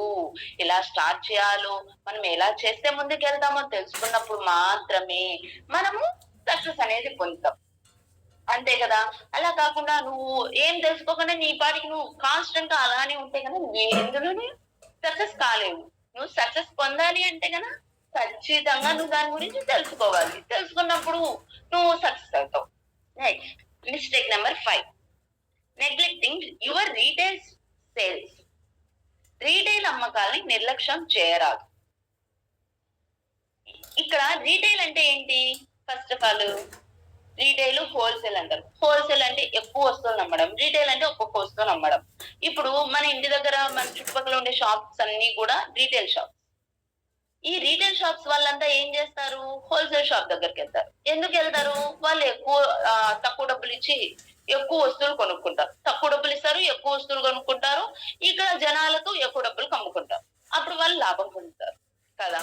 ఎలా స్టార్ట్ చేయాలో, మనం ఎలా చేస్తే ముందుకెళ్తామో తెలుసుకున్నప్పుడు మాత్రమే మనము సక్సెస్ అనేది పొందుతాం. అంతే కదా. అలా కాకుండా నువ్వు ఏం తెలుసుకోకుండా నీ పాటికి నువ్వు కాన్స్టెంట్ గా అలానే ఉంటే నువ్వు ఎందులోనే సక్సెస్ కాలేవు. నువ్వు సక్సెస్ పొందాలి అంటే ఖచ్చితంగా నువ్వు దాని గురించి తెలుసుకోవాలి. తెలుసుకున్నప్పుడు నువ్వు సక్సెస్ అవుతావు. Next, mistake number 5, neglecting your retail sales. Retail అమ్మకాలని నిర్లక్ష్యం చేయరాదు. ఇక్కడ రీటైల్ అంటే ఏంటి, first of all retail wholesale అంటారు. హోల్సేల్ అంటే ఎక్కువ వస్తువులు అమ్మడం, రీటైల్ అంటే ఒక్కొక్క వస్తువులు అమ్మడం. ఇప్పుడు మన ఇంటి దగ్గర మన చుట్టుపక్కల ఉండే షాప్స్ అన్ని కూడా రీటైల్ షాప్స్. ఈ రీటైల్ షాప్స్ వాళ్ళంతా ఏం చేస్తారు, హోల్సేల్ షాప్ దగ్గరికి వెళ్తారు. ఎందుకు వెళ్తారు, వాళ్ళు తక్కువ డబ్బులు ఇచ్చి ఎక్కువ వస్తువులు కొనుక్కుంటారు. తక్కువ డబ్బులు ఇస్తారు, ఎక్కువ వస్తువులు కొనుక్కుంటారు. ఇక్కడ జనాలకు ఎక్కువ డబ్బులు కమ్ముకుంటారు. అప్పుడు వాళ్ళు లాభం పొందుతారు కదా.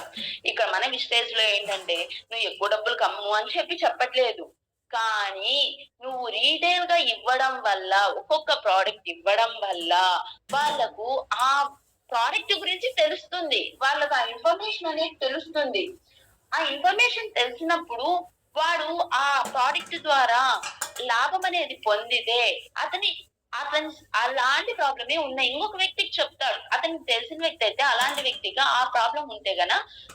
ఇక్కడ మన విస్టేజ్ లో ఏంటంటే, నువ్వు ఎక్కువ డబ్బులు కమ్ము అని చెప్పట్లేదు. కానీ నువ్వు రీటైల్ గా ఇవ్వడం వల్ల, ఒక్కొక్క ప్రోడక్ట్ ఇవ్వడం వల్ల వాళ్ళకు ఆ ప్రోడక్ట్ గురించి తెలుస్తుంది, వాళ్ళకి ఆ ఇన్ఫర్మేషన్ అనేది తెలుస్తుంది. ఆ ఇన్ఫర్మేషన్ తెలిసినప్పుడు వాడు ఆ ప్రోడక్ట్ ద్వారా లాభం అనేది పొందితే అతని అలాంటి ప్రాబ్లమే ఉన్న ఇంకొక వ్యక్తికి చెప్తాడు. అతనికి తెలిసిన వ్యక్తి అయితే అలాంటి వ్యక్తిగా ఆ ప్రాబ్లం ఉంటే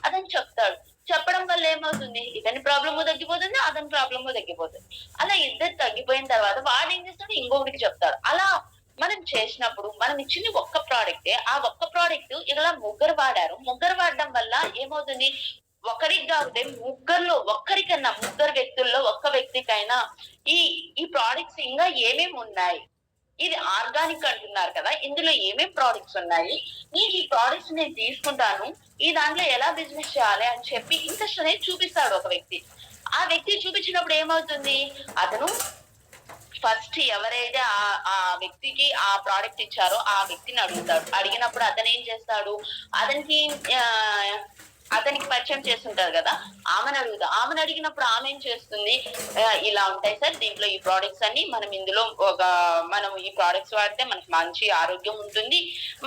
అతను చెప్తాడు. చెప్పడం వల్ల ఏమవుతుంది, ఇతని ప్రాబ్లము తగ్గిపోతుంది, అతని ప్రాబ్లము తగ్గిపోతుంది. అలా ఇద్దరు తగ్గిపోయిన తర్వాత వాడు ఏం చేస్తాడు, ఇంకొకటికి చెప్తాడు. అలా మనం చేసినప్పుడు మనం ఇచ్చింది ఒక్క ప్రోడక్టే, ఆ ఒక్క ప్రోడక్ట్ ఇలా ముగ్గురు వాడారు. ముగ్గురు వాడడం వల్ల ఏమవుతుంది, ఒకరికి కాకపోతే ఒక్కరికన్నా, ముగ్గురు వ్యక్తుల్లో ఒక్క వ్యక్తికైనా ఈ ఈ ప్రోడక్ట్స్ ఇంకా ఏమేమి ఉన్నాయి, ఇది ఆర్గానిక్ అంటున్నారు కదా, ఇందులో ఏమేం ప్రోడక్ట్స్ ఉన్నాయి, ఈ ప్రోడక్ట్స్ నేను తీసుకుంటాను, ఈ దాంట్లో ఎలా బిజినెస్ చేయాలి అని చెప్పి ఇంట్రెస్ట్ అనేది చూపిస్తాడు ఒక వ్యక్తి. ఆ వ్యక్తి చూపించినప్పుడు ఏమవుతుంది, అతను ఫస్ట్ ఎవరైతే ఆ వ్యక్తికి ఆ ప్రోడక్ట్ ఇచ్చారో ఆ వ్యక్తిని అడుగుతాడు. అడిగినప్పుడు అతను ఏం చేస్తాడు, అతనికి పరిచయం చేస్తుంటారు కదా, ఆమెను అడిగినప్పుడు ఆమె ఏం చేస్తుంది, ఇలా ఉంటాయి సార్, దీంట్లో ఈ ప్రోడక్ట్స్ అన్ని మనం ఈ ప్రోడక్ట్స్ వాడితే మనకి మంచి ఆరోగ్యం ఉంటుంది,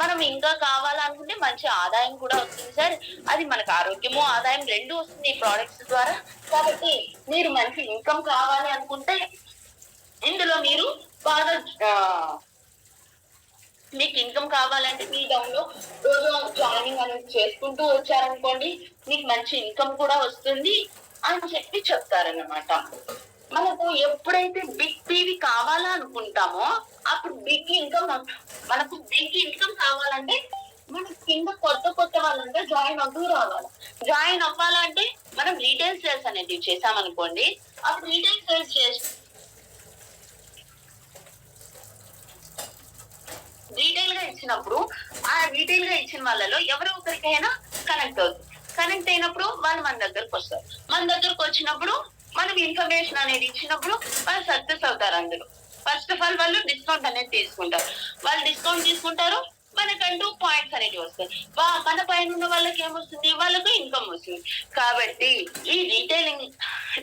మనం ఇంకా కావాలనుకుంటే మంచి ఆదాయం కూడా వస్తుంది సార్, అది మనకు ఆరోగ్యము ఆదాయం రెండు వస్తుంది ఈ ప్రోడక్ట్స్ ద్వారా. కాబట్టి మీరు మంచి ఇన్కమ్ కావాలి అనుకుంటే ఇందులో మీరు బాగా మీకు ఇన్కమ్ కావాలంటే మీ డౌన్లో రోజు జాయినింగ్ అనేది చేసుకుంటూ వచ్చారనుకోండి, మీకు మంచి ఇన్కమ్ కూడా వస్తుంది అని చెప్పి చెప్తారన్నమాట. మనకు ఎప్పుడైతే బిగ్ టీవీ కావాలా అనుకుంటామో అప్పుడు మనకు బిగ్ ఇన్కమ్ కావాలంటే మనకి కింద కొత్త వాళ్ళంటే జాయిన్ అవుతూ రావాలి. జాయిన్ అవ్వాలంటే మనం రీటైల్ సేల్స్ అనేటివి చేసామనుకోండి, అప్పుడు రీటైల్ సేల్స్ రీటైల్ గా ఇచ్చినప్పుడు ఆ రీటైల్ గా ఇచ్చిన వాళ్ళలో ఎవరో ఒకరికైనా కనెక్ట్ అవుతుంది. కనెక్ట్ అయినప్పుడు వాళ్ళు మన దగ్గరకు వస్తారు. మన దగ్గరకు వచ్చినప్పుడు మనం ఇన్ఫర్మేషన్ అనేది ఇచ్చినప్పుడు వాళ్ళు సక్సెస్ అవుతారు. అందులో ఫస్ట్ ఆఫ్ ఆల్ వాళ్ళు డిస్కౌంట్ అనేది తీసుకుంటారు. వాళ్ళు డిస్కౌంట్ తీసుకుంటారు, మనకంటూ పాయింట్స్ అనేవి వస్తాయి. మన పైన ఉన్న వాళ్ళకి ఏమొస్తుంది, వాళ్ళకు ఇన్కమ్ వస్తుంది. కాబట్టి ఈ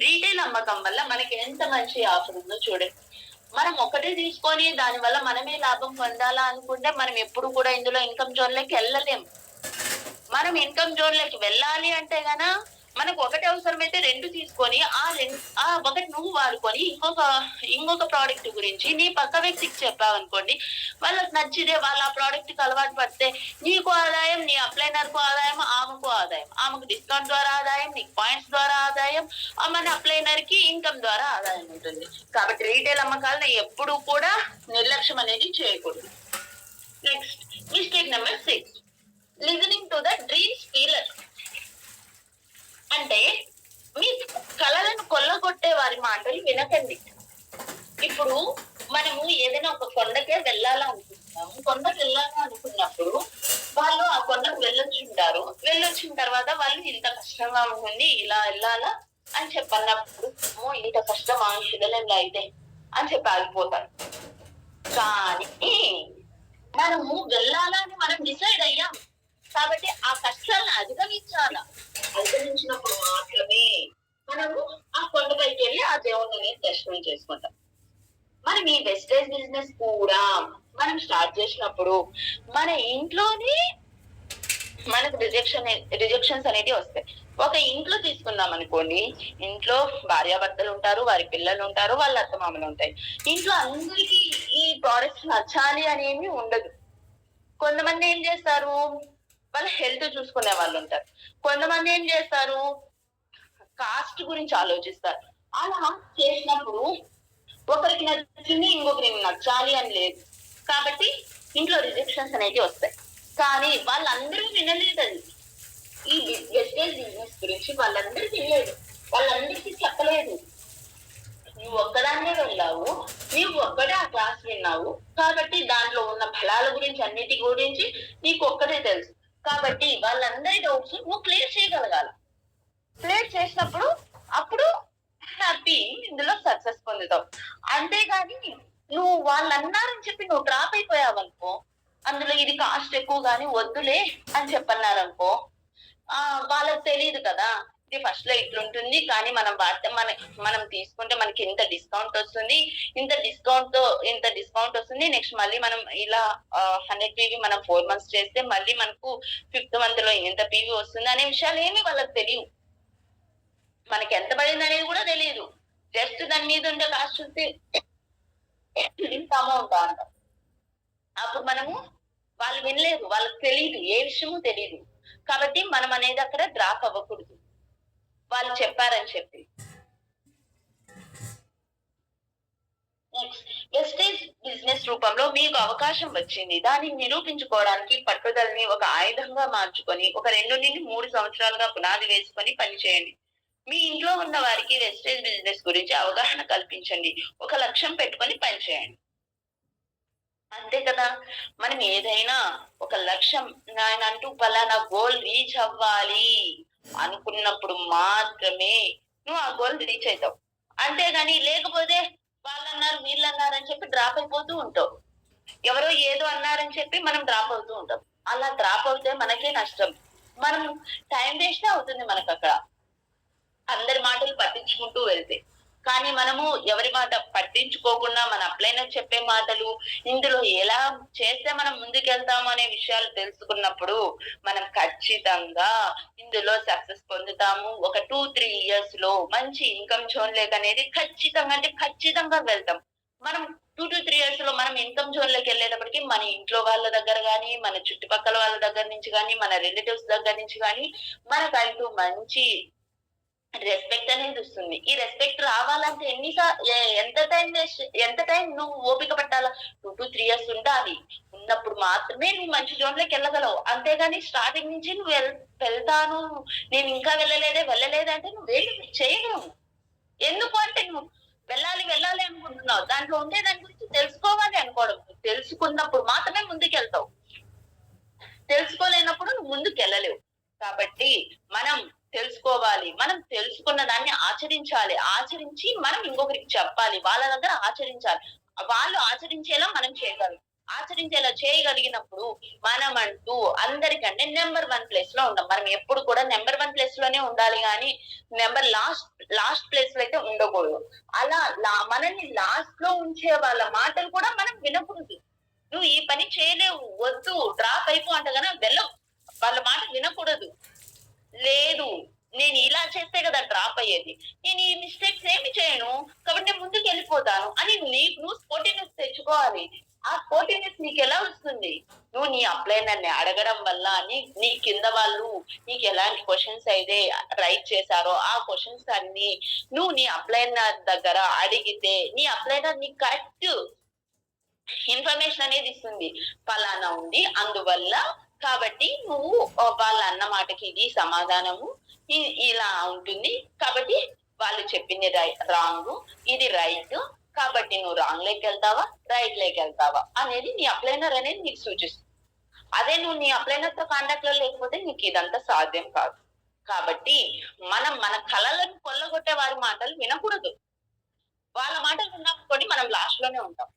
రీటైల్ అమ్మకం వల్ల మనకి ఎంత మంచి ఆఫర్ ఉందో చూడండి. మనం ఒకటే తీసుకొని దాని వల్ల మనమే లాభం పొందాలా అనుకుంటే మనం ఎప్పుడు కూడా ఇందులో ఇన్కమ్ జోన్ లోకి వెళ్ళలేము. మనం ఇన్కమ్ జోన్ లోకి వెళ్ళాలి అంటే గన మనకు ఒకటి అవసరమైతే రెండు తీసుకొని ఆ ఒకటి నువ్వు వాడుకొని ఇంకొక ప్రోడక్ట్ గురించి నీ పక్క వ్యక్తికి చెప్పావనుకోండి, వాళ్ళకి నచ్చితే వాళ్ళు ఆ ప్రోడక్ట్ కి అలవాటు పడితే నీకు ఆదాయం, నీ అప్లైనర్ కు ఆదాయం, ఆమెకు ఆదాయం, ఆమెకు డిస్కౌంట్ ద్వారా ఆదాయం, నీకు పాయింట్స్ ద్వారా ఆదాయం, మన అప్లైనర్ కి ఇన్కమ్ ద్వారా ఆదాయం ఉంటుంది. కాబట్టి రీటైల్ అమ్మకాలను ఎప్పుడు కూడా నిర్లక్ష్యం అనేది చేయకూడదు. Next mistake number 6, listening to the dream stealer. అంటే మీ కళలను కొల్లగొట్టే వారి మాటలు వినకండి. ఇప్పుడు మనము ఏదైనా ఒక కొండకే వెళ్ళాలనుకుంటున్నాము. కొండకి వెళ్ళాలనుకున్నప్పుడు వాళ్ళు ఆ కొండకు వెళ్ళొచ్చిన తర్వాత వాళ్ళు ఇంత కష్టంగా ఉంటుంది, ఇలా వెళ్ళాలా అని చెప్పన్నప్పుడు ఇంత కష్టం ఆయుషులలో అయితే అని చెప్పి ఆగిపోతారు. కానీ మనము వెళ్ళాలని మనం డిసైడ్ అయ్యాం కాబట్టి ఆ కష్టాలను అధిగమించినప్పుడు మాత్రమే మనము ఆ కొండపైకి వెళ్ళి ఆ దేవుడిని దర్శనం చేసుకుంటాం. మనం ఈ వెస్టేజ్ బిజినెస్ కూడా మనం స్టార్ట్ చేసినప్పుడు మన ఇంట్లోనే మనకు రిజెక్షన్స్ అనేవి వస్తాయి. ఒక ఇంట్లో తీసుకుందాం అనుకోండి, ఇంట్లో భార్యాభర్తలు ఉంటారు, వారి పిల్లలు ఉంటారు, వాళ్ళ అత్తమామలు ఉంటాయి. ఇంట్లో అందరికీ ఈ ప్రోడక్ట్స్ నచ్చాలి అనేమి ఉండదు. కొంతమంది ఏం చేస్తారు, వాళ్ళ హెల్త్ చూసుకునే వాళ్ళు ఉంటారు. కొంతమంది ఏం చేస్తారు, కాస్ట్ గురించి ఆలోచిస్తారు. అలా చేసినప్పుడు ఒకరికి నచ్చింది ఇంకొకరికి నచ్చాలి అని లేదు. కాబట్టి ఇంట్లో రిజెక్షన్స్ అనేవి వస్తాయి. కానీ వాళ్ళందరూ వినలేదండి. ఈ వెస్టేజ్ బిజినెస్ గురించి వాళ్ళందరూ వినలేదు, వాళ్ళందరికీ చెప్పలేదు. నువ్వు ఒక్కదాన్నే వెళ్ళావు, నువ్వు ఒక్కడే ఆ క్లాస్ విన్నావు కాబట్టి దాంట్లో ఉన్న ఫలాల గురించి అన్నిటి గురించి నీకు ఒక్కడే తెలుసు. కాబట్టి వాళ్ళందరి డౌట్స్ నువ్వు క్లియర్ చేయగలగాలి. క్లియర్ చేసినప్పుడు అప్పుడు హ్యాపీ, ఇందులో సక్సెస్ పొందుతావు. అంతేగాని నువ్వు వాళ్ళు అన్నారని చెప్పి నువ్వు డ్రాప్ అయిపోయావనుకో, అందులో ఇది కాస్ట్ ఎక్కువ గాని వద్దులే అని చెప్పన్నారనుకో, వాళ్ళకి తెలియదు కదా ఇది ఫస్ట్ లో ఇట్లుంటుంది, కానీ మనం వాడితే మనం తీసుకుంటే మనకి ఇంత డిస్కౌంట్ వస్తుంది, ఇంత డిస్కౌంట్ వస్తుంది. నెక్స్ట్ మళ్ళీ మనం ఇలా 100 PV మనం 4 months చేస్తే మళ్ళీ మనకు 5th month లో ఎంత PV వస్తుంది అనే విషయాలు ఏమి వాళ్ళకి తెలియవు. మనకి ఎంత పడింది అనేది కూడా తెలియదు. జస్ట్ దాని మీద ఉండే కాస్ట్ చూస్తే ఇంత అమౌంట్ అంట. అప్పుడు మనము వాళ్ళు వినలేదు, వాళ్ళకి తెలియదు, ఏ విషయము తెలియదు. కాబట్టి మనం అనేది అక్కడ డ్రాప్ అవ్వకూడదు వాళ్ళు చెప్పారని చెప్పి. వెస్టేజ్ బిజినెస్ రూపంలో మీకు అవకాశం వచ్చింది. దాన్ని నిరూపించుకోవడానికి పట్టుదలని ఒక ఆయుధంగా మార్చుకొని ఒక 2 నుండి 3 సంవత్సరాలుగా పునాది వేసుకొని పనిచేయండి. మీ ఇంట్లో ఉన్న వారికి వెస్టేజ్ బిజినెస్ గురించి అవగాహన కల్పించండి. ఒక లక్ష్యం పెట్టుకొని పనిచేయండి. అంతే కదా. మనం ఏదైనా ఒక లక్ష్యం నాయనంటూ పలానా గోల్ రీచ్ అవ్వాలి అనుకున్నప్పుడు మాత్రమే నువ్వు ఆ గోల్ రీచ్ అవుతావు. అంతేగాని లేకపోతే వాళ్ళన్నారు వీళ్ళన్నారు అని చెప్పి డ్రాప్ అయిపోతూ ఉంటావు. ఎవరో ఏదో అన్నారని చెప్పి మనం డ్రాప్ అవుతూ ఉంటాం. అలా డ్రాప్ అవుతే మనకే నష్టం. మనం టైం వేస్ట్ అవుతుంది మనకు అక్కడ, అందరి మాటలు పట్టించుకుంటూ వెళ్తే. కానీ మనము ఎవరి మాట పట్టించుకోకుండా మన అప్లైనర్ చెప్పే మాటలు, ఇందులో ఎలా చేస్తే మనం ముందుకెళ్తాము అనే విషయాలు తెలుసుకున్నప్పుడు మనం ఖచ్చితంగా ఇందులో సక్సెస్ పొందుతాము. ఒక 2-3 years లో మంచి ఇన్కమ్ జోన్ లేక అనేది ఖచ్చితంగా వెళ్తాం. మనం 2-3 years లో మనం ఇన్కమ్ జోన్ లోకి వెళ్ళేటప్పటికి మన ఇంట్లో వాళ్ళ దగ్గర గానీ, మన చుట్టుపక్కల వాళ్ళ దగ్గర నుంచి గానీ, మన రిలేటివ్స్ దగ్గర నుంచి గానీ మనకంటూ మంచి రెస్పెక్ట్ అనేది వస్తుంది. ఈ రెస్పెక్ట్ రావాలంటే ఎంత టైం నువ్వు ఓపిక పట్టాలా? 2-3 ఇయర్స్ ఉండాలి. ఉన్నప్పుడు మాత్రమే నువ్వు మంచి జోన్‌లోకి వెళ్ళగలవు. అంతేగాని స్టార్టింగ్ నుంచి నువ్వు వెళ్తాను, నేను ఇంకా వెళ్ళలేదే అంటే నువ్వేమి చేయలేవు. ఎందుకు అంటే నువ్వు వెళ్ళాలి అనుకుంటున్నావు. దాంట్లో ఉండే దాని గురించి తెలుసుకోవాలి అనుకోవడం. తెలుసుకున్నప్పుడు మాత్రమే ముందుకెళ్తావు. తెలుసుకోలేనప్పుడు నువ్వు ముందుకెళ్ళలేవు. కాబట్టి మనం తెలుసుకోవాలి. మనం తెలుసుకున్న దాన్ని ఆచరించాలి. ఆచరించి మనం ఇంకొకరికి చెప్పాలి. వాళ్ళ దగ్గర ఆచరించాలి. వాళ్ళు ఆచరించేలా మనం చేయగలం. ఆచరించేలా చేయగలిగినప్పుడు మనమంటూ అందరికంటే నంబర్ 1 ప్లేస్ లో ఉంటాం. మనం ఎప్పుడు కూడా నంబర్ 1 ప్లేస్ లోనే ఉండాలి గానీ లాస్ట్ ప్లేస్ లో అయితే ఉండకూడదు. అలా మనల్ని లాస్ట్ లో ఉంచే వాళ్ళ మాటలు కూడా మనం వినకూడదు. నువ్వు ఈ పని చేయలేవు, వద్దు, డ్రాప్ అయిపో అంట గాని వెళ్ళవు. వాళ్ళ మాట వినకూడదు. లేదు, నేను ఇలా చేస్తే కదా డ్రాప్ అయ్యేది. నేను ఈ మిస్టేక్స్ ఏమి చేయను కాబట్టి నేను ముందుకు వెళ్ళిపోతాను అని నువ్వు స్పోర్టివ్నెస్ తెచ్చుకోవాలి. ఆ స్పోర్టివ్నెస్ నీకు ఎలా వస్తుంది? నువ్వు నీ అప్లైనర్ ని అడగడం వల్ల, నీ కింద వాళ్ళు నీకు ఎలాంటి క్వశ్చన్స్ అయితే రైట్ చేశారో ఆ క్వశ్చన్స్ అన్ని నువ్వు నీ అప్లైనర్ దగ్గర అడిగితే నీ అప్లైనర్ నీకు కరెక్ట్ ఇన్ఫర్మేషన్ అనేది ఇస్తుంది. ఫలానా ఉంది అందువల్ల, కాబట్టి నువ్వు వాళ్ళ అన్న మాటకి ఇది సమాధానము ఇలా ఉంటుంది. కాబట్టి వాళ్ళు చెప్పింది రాంగ్, ఇది రైట్. కాబట్టి నువ్వు రాంగ్ లేకి వెళ్తావా, రైట్ లేకి వెళ్తావా అనేది నీ అప్లైనర్ అనేది నీకు సూచిస్తుంది. అదే నువ్వు నీ అప్లైనర్ తో కాంటాక్ట్ లో లేకపోతే నీకు ఇదంతా సాధ్యం కాదు. కాబట్టి మనం మన కళలను కొల్లగొట్టే వారి మాటలు వినకూడదు. వాళ్ళ మాటలు విన్నప్పుడు మనం లాస్ట్ లోనే ఉంటాం.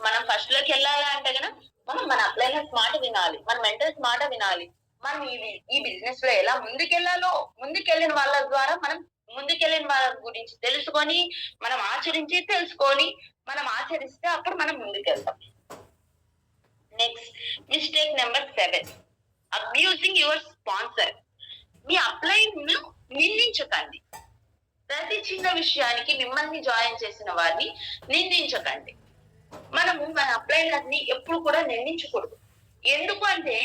మనం ఫస్ట్ లోకి వెళ్ళాలి అంటే గనక మనం మన అప్లైనర్స్ మాట వినాలి, మన మెంటర్స్ మాట వినాలి. మనం ఈ బిజినెస్ లో ఎలా ముందుకెళ్ళిన వాళ్ళ ద్వారా మనం ముందుకెళ్ళిన వాళ్ళ గురించి తెలుసుకొని మనం ఆచరిస్తే అప్పుడు మనం ముందుకెళ్తాం. Next mistake number 7, abusing your sponsor. మీ అప్లైన్ ను నిందించకండి. ప్రతి చిన్న విషయానికి మిమ్మల్ని జాయిన్ చేసిన వారిని నిందించకండి. మనము మన అప్లైనర్ ని ఎప్పుడు కూడా నిందించకూడదు. ఎందుకు అంటే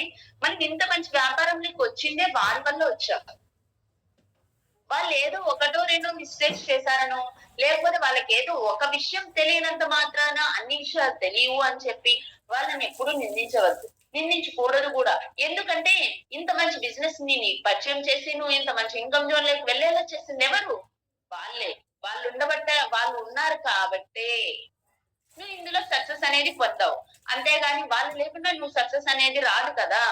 మనకి ఇంత మంచి వ్యాపారంలోకి వచ్చిందే వారి వల్ల వచ్చారు. వాళ్ళు ఏదో ఒకటో రెండో మిస్టేక్స్ చేశారనో, లేకపోతే వాళ్ళకి ఏదో ఒక విషయం తెలియనంత మాత్రాన అన్ని విషయాలు తెలియవు అని చెప్పి వాళ్ళని ఎప్పుడు నిందించకూడదు కూడా. ఎందుకంటే ఇంత మంచి బిజినెస్ ని పరిచయం చేసి నువ్వు ఇంత మంచి ఇన్కమ్ జోన్ లోకి వెళ్ళేలా చేసింది ఎవరు? వాళ్ళే. వాళ్ళు ఉన్నారు కాబట్టే నువ్వు ఇందులో సక్సెస్ అనేది పొందావు. అంతేగాని వాళ్ళు లేకుండా నువ్వు సక్సెస్ అనేది రాదు కదా.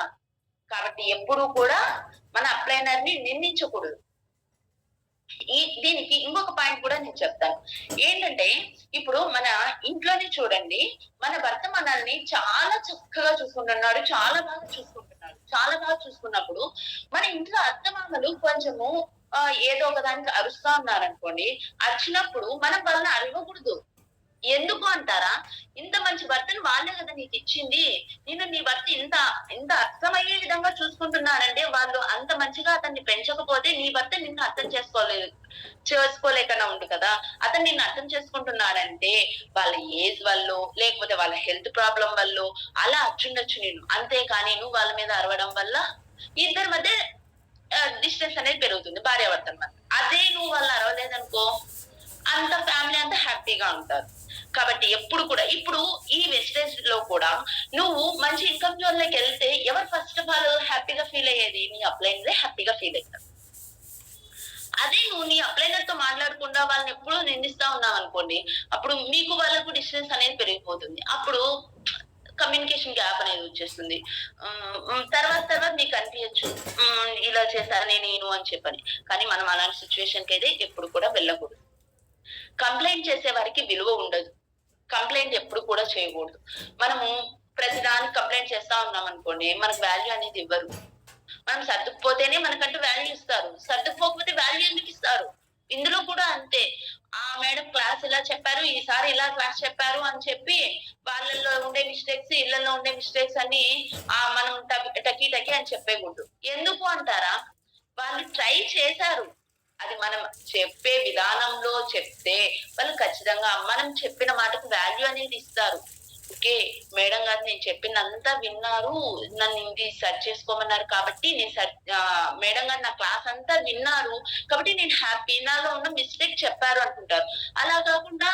కాబట్టి ఎప్పుడు కూడా మన అప్లైనర్ ని నిందించకూడదు. దీనికి ఇంకొక పాయింట్ కూడా నేను చెప్తాను. ఏంటంటే ఇప్పుడు మన ఇంట్లోనే చూడండి, మన భర్త మనల్ని చాలా చక్కగా చూసుకుంటున్నాడు, చాలా బాగా చూసుకున్నప్పుడు మన ఇంట్లో అత్తమామలు కొంచెము ఏదో ఒక దానికి అరుస్తా ఉన్నారనుకోండి, అరిచినప్పుడు మనం వాళ్ళని అరవకూడదు. ఎందుకు అంటారా? ఇంత మంచి భర్తను వాళ్ళే కదా నీకు ఇచ్చింది. నీ భర్త ఇంత అర్థమయ్యే విధంగా చూసుకుంటున్నారంటే వాళ్ళు అంత మంచిగా అతన్ని పెంచకపోతే నీ భర్త నిన్ను అర్థం చేసుకోలేకనా ఉంది కదా. అతను నిన్ను అర్థం చేసుకుంటున్నాడంటే వాళ్ళ ఏజ్ వల్ల, లేకపోతే వాళ్ళ హెల్త్ ప్రాబ్లం వల్ల అలా అచ్చుండొచ్చు నేను. అంతేకాని నువ్వు వాళ్ళ మీద అరవడం వల్ల ఇద్దరి మధ్య డిస్టెన్స్ అనేది పెరుగుతుంది, భార్యాభర్తల మధ్య. అదే నువ్వు వాళ్ళు అరవలేదనుకో, అంత ఫ్యామిలీ అంతా హ్యాపీగా ఉంటారు. కాబట్టి ఎప్పుడు కూడా ఇప్పుడు ఈ వెస్టేజ్ లో కూడా నువ్వు మంచి ఇన్కమ్ జోన్ లోకి వెళ్తే ఎవరు ఫస్ట్ ఆఫ్ ఆల్ హ్యాపీగా ఫీల్ అయ్యేది? నీ అప్లైనరే హ్యాపీగా ఫీల్ అవుతారు. అదే నువ్వు నీ అప్లైనర్ తో మాట్లాడకుండా వాళ్ళని ఎప్పుడు నిందిస్తా ఉన్నావు అనుకోండి, అప్పుడు మీకు వాళ్ళకు డిస్టెన్స్ అనేది పెరిగిపోతుంది. అప్పుడు కమ్యూనికేషన్ గ్యాప్ అనేది వచ్చేస్తుంది. తర్వాత మీకు అనిపించచ్చు ఇలా చేశానే నేను అని చెప్పని. కానీ మనం అలాంటి సిచ్యువేషన్ కి అయితే ఎప్పుడు కూడా వెళ్ళకూడదు. కంప్లైంట్ చేసే వారికి విలువ ఉండదు. కంప్లైంట్ ఎప్పుడు కూడా చేయకూడదు. మనము ప్రతిదానికి కంప్లైంట్ చేస్తా ఉన్నాం అనుకోండి, మనకు వాల్యూ అనేది ఇవ్వరు. మనం సర్దుకుపోతేనే మనకంటూ వాల్యూ ఇస్తారు, సర్దుకుపోకపోతే వాల్యూ ఎందుకు ఇస్తారు? ఇందులో కూడా అంతే. మేడం క్లాస్ ఇలా చెప్పారు, ఈసారి ఇలా క్లాస్ చెప్పారు అని చెప్పి వాళ్ళల్లో ఉండే మిస్టేక్స్, ఇళ్లలో ఉండే మిస్టేక్స్ అన్ని మనం టకీ అని చెప్పేకూడదు. ఎందుకు అంటారా? వాళ్ళు ట్రై చేశారు. అది మనం చెప్పే విధానంలో చెప్తే వాళ్ళు ఖచ్చితంగా మనం చెప్పిన మాటకు వాల్యూ అనేది ఇస్తారు. ఓకే. మేడం గారు నేను చెప్పిందంతా విన్నారు. నన్ను ఇది సెర్చ్ చేసుకోమన్నారు కాబట్టి మేడం గారు నా క్లాస్ అంతా విన్నారు. కాబట్టి నేను హ్యాపీ. నాలో ఉన్న మిస్టేక్ చెప్పారు అనుకుంటారు. అలా కాకుండా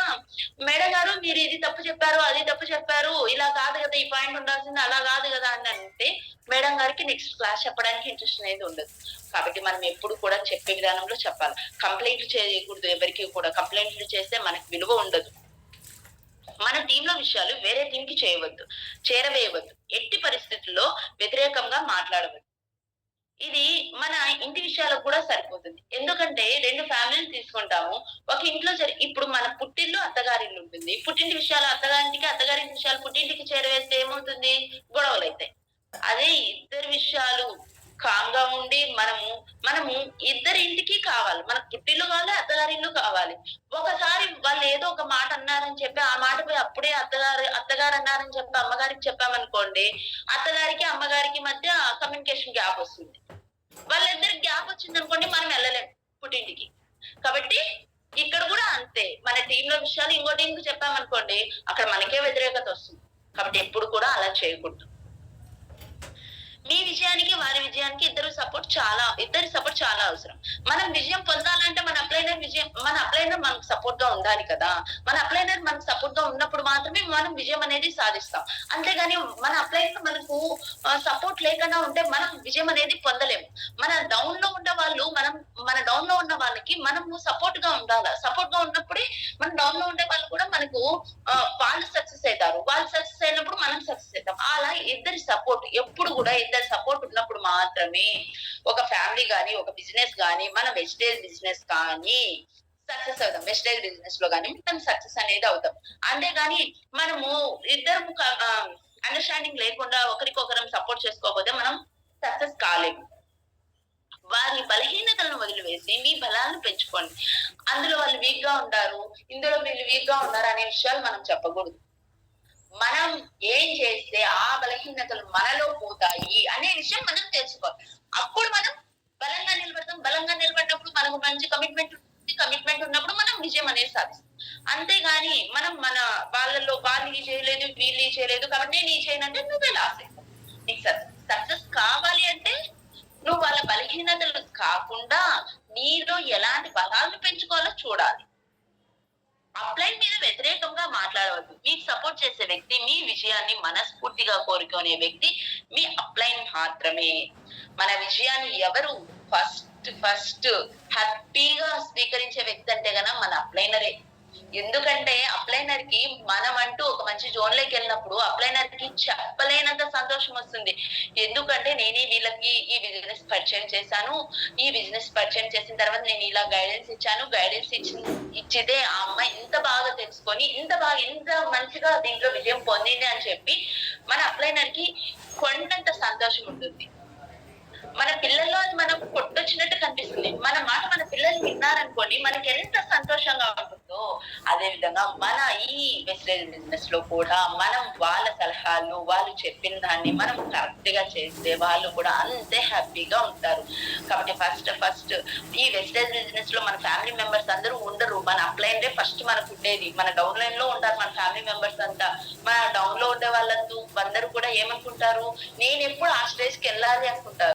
మేడం గారు మీరు ఇది తప్పు చెప్పారు, అది తప్పు చెప్పారు. ఇలా కాదు కదా! ఈ పాయింట్ ఉండాల్సింది అలా కాదు కదా! అని అంటే మేడం గారికి నెక్స్ట్ క్లాస్ చెప్పడానికి ఇంట్రెస్ట్ అనేది ఉండదు. కాబట్టి మనం ఎప్పుడు కూడా చెప్పే విధానంలో చెప్పాలి. కంప్లెయింట్లు చేయకూడదు ఎవరికీ కూడా. కంప్లెయింట్లు చేస్తే మనకు విలువ ఉండదు. మన టీమ్‌లో విషయాలు వేరే టీమ్‌కి చేరవేయవద్దు. ఎట్టి పరిస్థితుల్లో వ్యతిరేకంగా మాట్లాడవద్దు. ఇది మన ఇంటి విషయాలకు కూడా సరిపోతుంది. ఎందుకంటే 2 ఫ్యామిలీలు తీసుకుంటాము. ఒక ఇంట్లో ఇప్పుడు మన పుట్టిల్లు, అత్తగారిల్లు ఉంటుంది. పుట్టింటి విషయాలు అత్తగారింటికి, అత్తగారింటి విషయాలు పుట్టింటికి చేరవేస్తే ఏమవుతుంది? గొడవలైతాయి. అదే ఇద్దరి విషయాలు కామ్‌గా ఉండి మనము ఇద్దరి ఇంటికి కావాలి. మనకు పుట్టిల్లు కావాలి, అత్తగారిల్లు కావాలి. ఒకసారి వాళ్ళు ఏదో ఒక మాట అన్నారని చెప్పి, ఆ మాట పోయి అప్పుడే అత్తగారు అన్నారని చెప్పి అమ్మగారికి చెప్పామనుకోండి, అత్తగారికి, అమ్మగారికి మధ్య కమ్యూనికేషన్ గ్యాప్ వస్తుంది. వాళ్ళిద్దరికి గ్యాప్ వచ్చిందనుకోండి మనం ఎళ్ళలేం పుట్టింటికి. కాబట్టి ఇక్కడ కూడా అంతే. మన టీమ్‌లో విషయాలు ఇంకో టీమ్‌కి చెప్పామనుకోండి, అక్కడ మనకే వ్యతిరేకత వస్తుంది. కాబట్టి ఎప్పుడు కూడా అలా చేయకూడదు. మీ విజయానికి, వారి విజయానికి ఇద్దరి సపోర్ట్ చాలా అవసరం. మనం విజయం పొందాలంటే మన అప్లైనర్ మనకు సపోర్ట్‌గా ఉండాలి కదా! మన అప్లైనర్ మనకు సపోర్ట్‌గా ఉన్నప్పుడు మాత్రమే మనం విజయం అనేది సాధిస్తాం. అంతేగాని మన అప్లైనర్ మనకు సపోర్ట్ లేకుండా ఉంటే మనం విజయం అనేది పొందలేము. మన డౌన్‌లో ఉన్న వాళ్ళకి మనము సపోర్ట్‌గా ఉండాల. సపోర్ట్‌గా ఉన్నప్పుడే మన డౌన్‌లో ఉండే వాళ్ళు కూడా మనకు వాళ్ళు సక్సెస్ అయితారు. వాళ్ళు సక్సెస్ అయినప్పుడు మనం సక్సెస్ అయితాం. అలా ఎప్పుడు కూడా ఇద్దరి సపోర్ట్ ఉన్నప్పుడు మాత్రమే ఒక ఫ్యామిలీ గాని, ఒక బిజినెస్ గాని, మన వెజిటేజ్ బిజినెస్ కానీ సక్సెస్ అవుతాం. వెజిటేజ్ బిజినెస్‌లో గాని మనం సక్సెస్ అనేది అవుతాం. అంతేగాని మనము ఇద్దరము అండర్‌స్టాండింగ్ లేకుండా ఒకరికొకరం సపోర్ట్ చేసుకోకపోతే మనం సక్సెస్ కాలేము. వారి బలహీనతలను వదిలివేసి మీ బలాలను పెంచుకోండి. అందులో వాళ్ళు వీక్‌గా ఉంటారు. ఇందులో వీళ్ళు వీక్‌గా ఉన్నారు అనే విషయాలు మనం చెప్పకూడదు. మనం ఏం చేస్తే ఆ బలహీనతలు మనలో పోతాయి అనే విషయం మనం తెలుసుకోవాలి. అప్పుడు మనం బలంగా నిలబడతాం. బలంగా నిలబడినప్పుడు మనకు మంచి కమిట్మెంట్ ఉంటుంది. కమిట్మెంట్ ఉన్నప్పుడు మనం విజయం అనేది సాధిస్తాం. అంతేగాని మన వాళ్ళలో వాళ్ళు ఇది చేయలేదు, వీళ్ళు ఇది చేయలేదు కాబట్టి నేను ఇది చేయనంటే నువ్వే లాస్ అయితావు. నీకు సక్సెస్ కావాలి అంటే నువ్వు వాళ్ళ బలహీనతలు కాకుండా నీలో ఎలాంటి బలాలను పెంచుకోవాలో చూడాలి. అప్లైన్ మీద వ్యతిరేకంగా మాట్లాడవద్దు. మీకు సపోర్ట్ చేసే వ్యక్తి, మీ విజయాన్ని మనస్ఫూర్తిగా కోరుకునే వ్యక్తి మీ అప్లైన్ మాత్రమే. మన విజయాన్ని ఎవరు ఫస్ట్ హ్యాపీగా స్వీకరించే వ్యక్తి అంటే మన అప్లైనరే. ఎందుకంటే అప్లైనర్‌కి మనమంటూ ఒక మంచి జోన్‌లోకెళ్ళినప్పుడు అప్లైనర్‌కి చెప్పలేనంత సంతోషం వస్తుంది. ఎందుకంటే నేనే వీళ్ళకి ఈ బిజినెస్ పరిచయం చేశాను. ఈ బిజినెస్ పరిచయం చేసిన తర్వాత నేను ఇలా గైడెన్స్ ఇచ్చాను. ఇచ్చితే ఆ అమ్మాయి ఇంత బాగా తెలుసుకొని, ఇంత మంచిగా దీంట్లో విజయం పొందింది అని చెప్పి మన అప్లైనర్‌కి కొండంత సంతోషం ఉంటుంది. మన పిల్లల్లో అది మనకు కొట్టొచ్చినట్టు కనిపిస్తుంది. మన మాట మన పిల్లలు విన్నారనుకోండి, మనకెంత సంతోషంగా ఉంటుందో, అదే విధంగా మన ఈ వెజిటేబుల్ బిజినెస్‌లో కూడా మనం వాళ్ళ సలహాలు, వాళ్ళు చెప్పిన దాన్ని మనం కరెక్ట్‌గా చేస్తే వాళ్ళు కూడా అంతే హ్యాపీగా ఉంటారు. కాబట్టి ఫస్ట్ ఈ వెజిటేబుల్ బిజినెస్‌లో మన ఫ్యామిలీ మెంబర్స్ అందరూ ఉండరు. మన అప్‌లైన్‌డే ఫస్ట్ మనకుండేది. మన డౌన్‌లైన్‌లో ఉంటారు మన ఫ్యామిలీ మెంబర్స్ అంతా. మన డౌన్‌లో ఉండే వాళ్ళందరూ అందరూ కూడా ఏమనుకుంటారు, నేనెప్పుడు ఆ స్టేజ్‌కెళ్ళాలి అనుకుంటారు.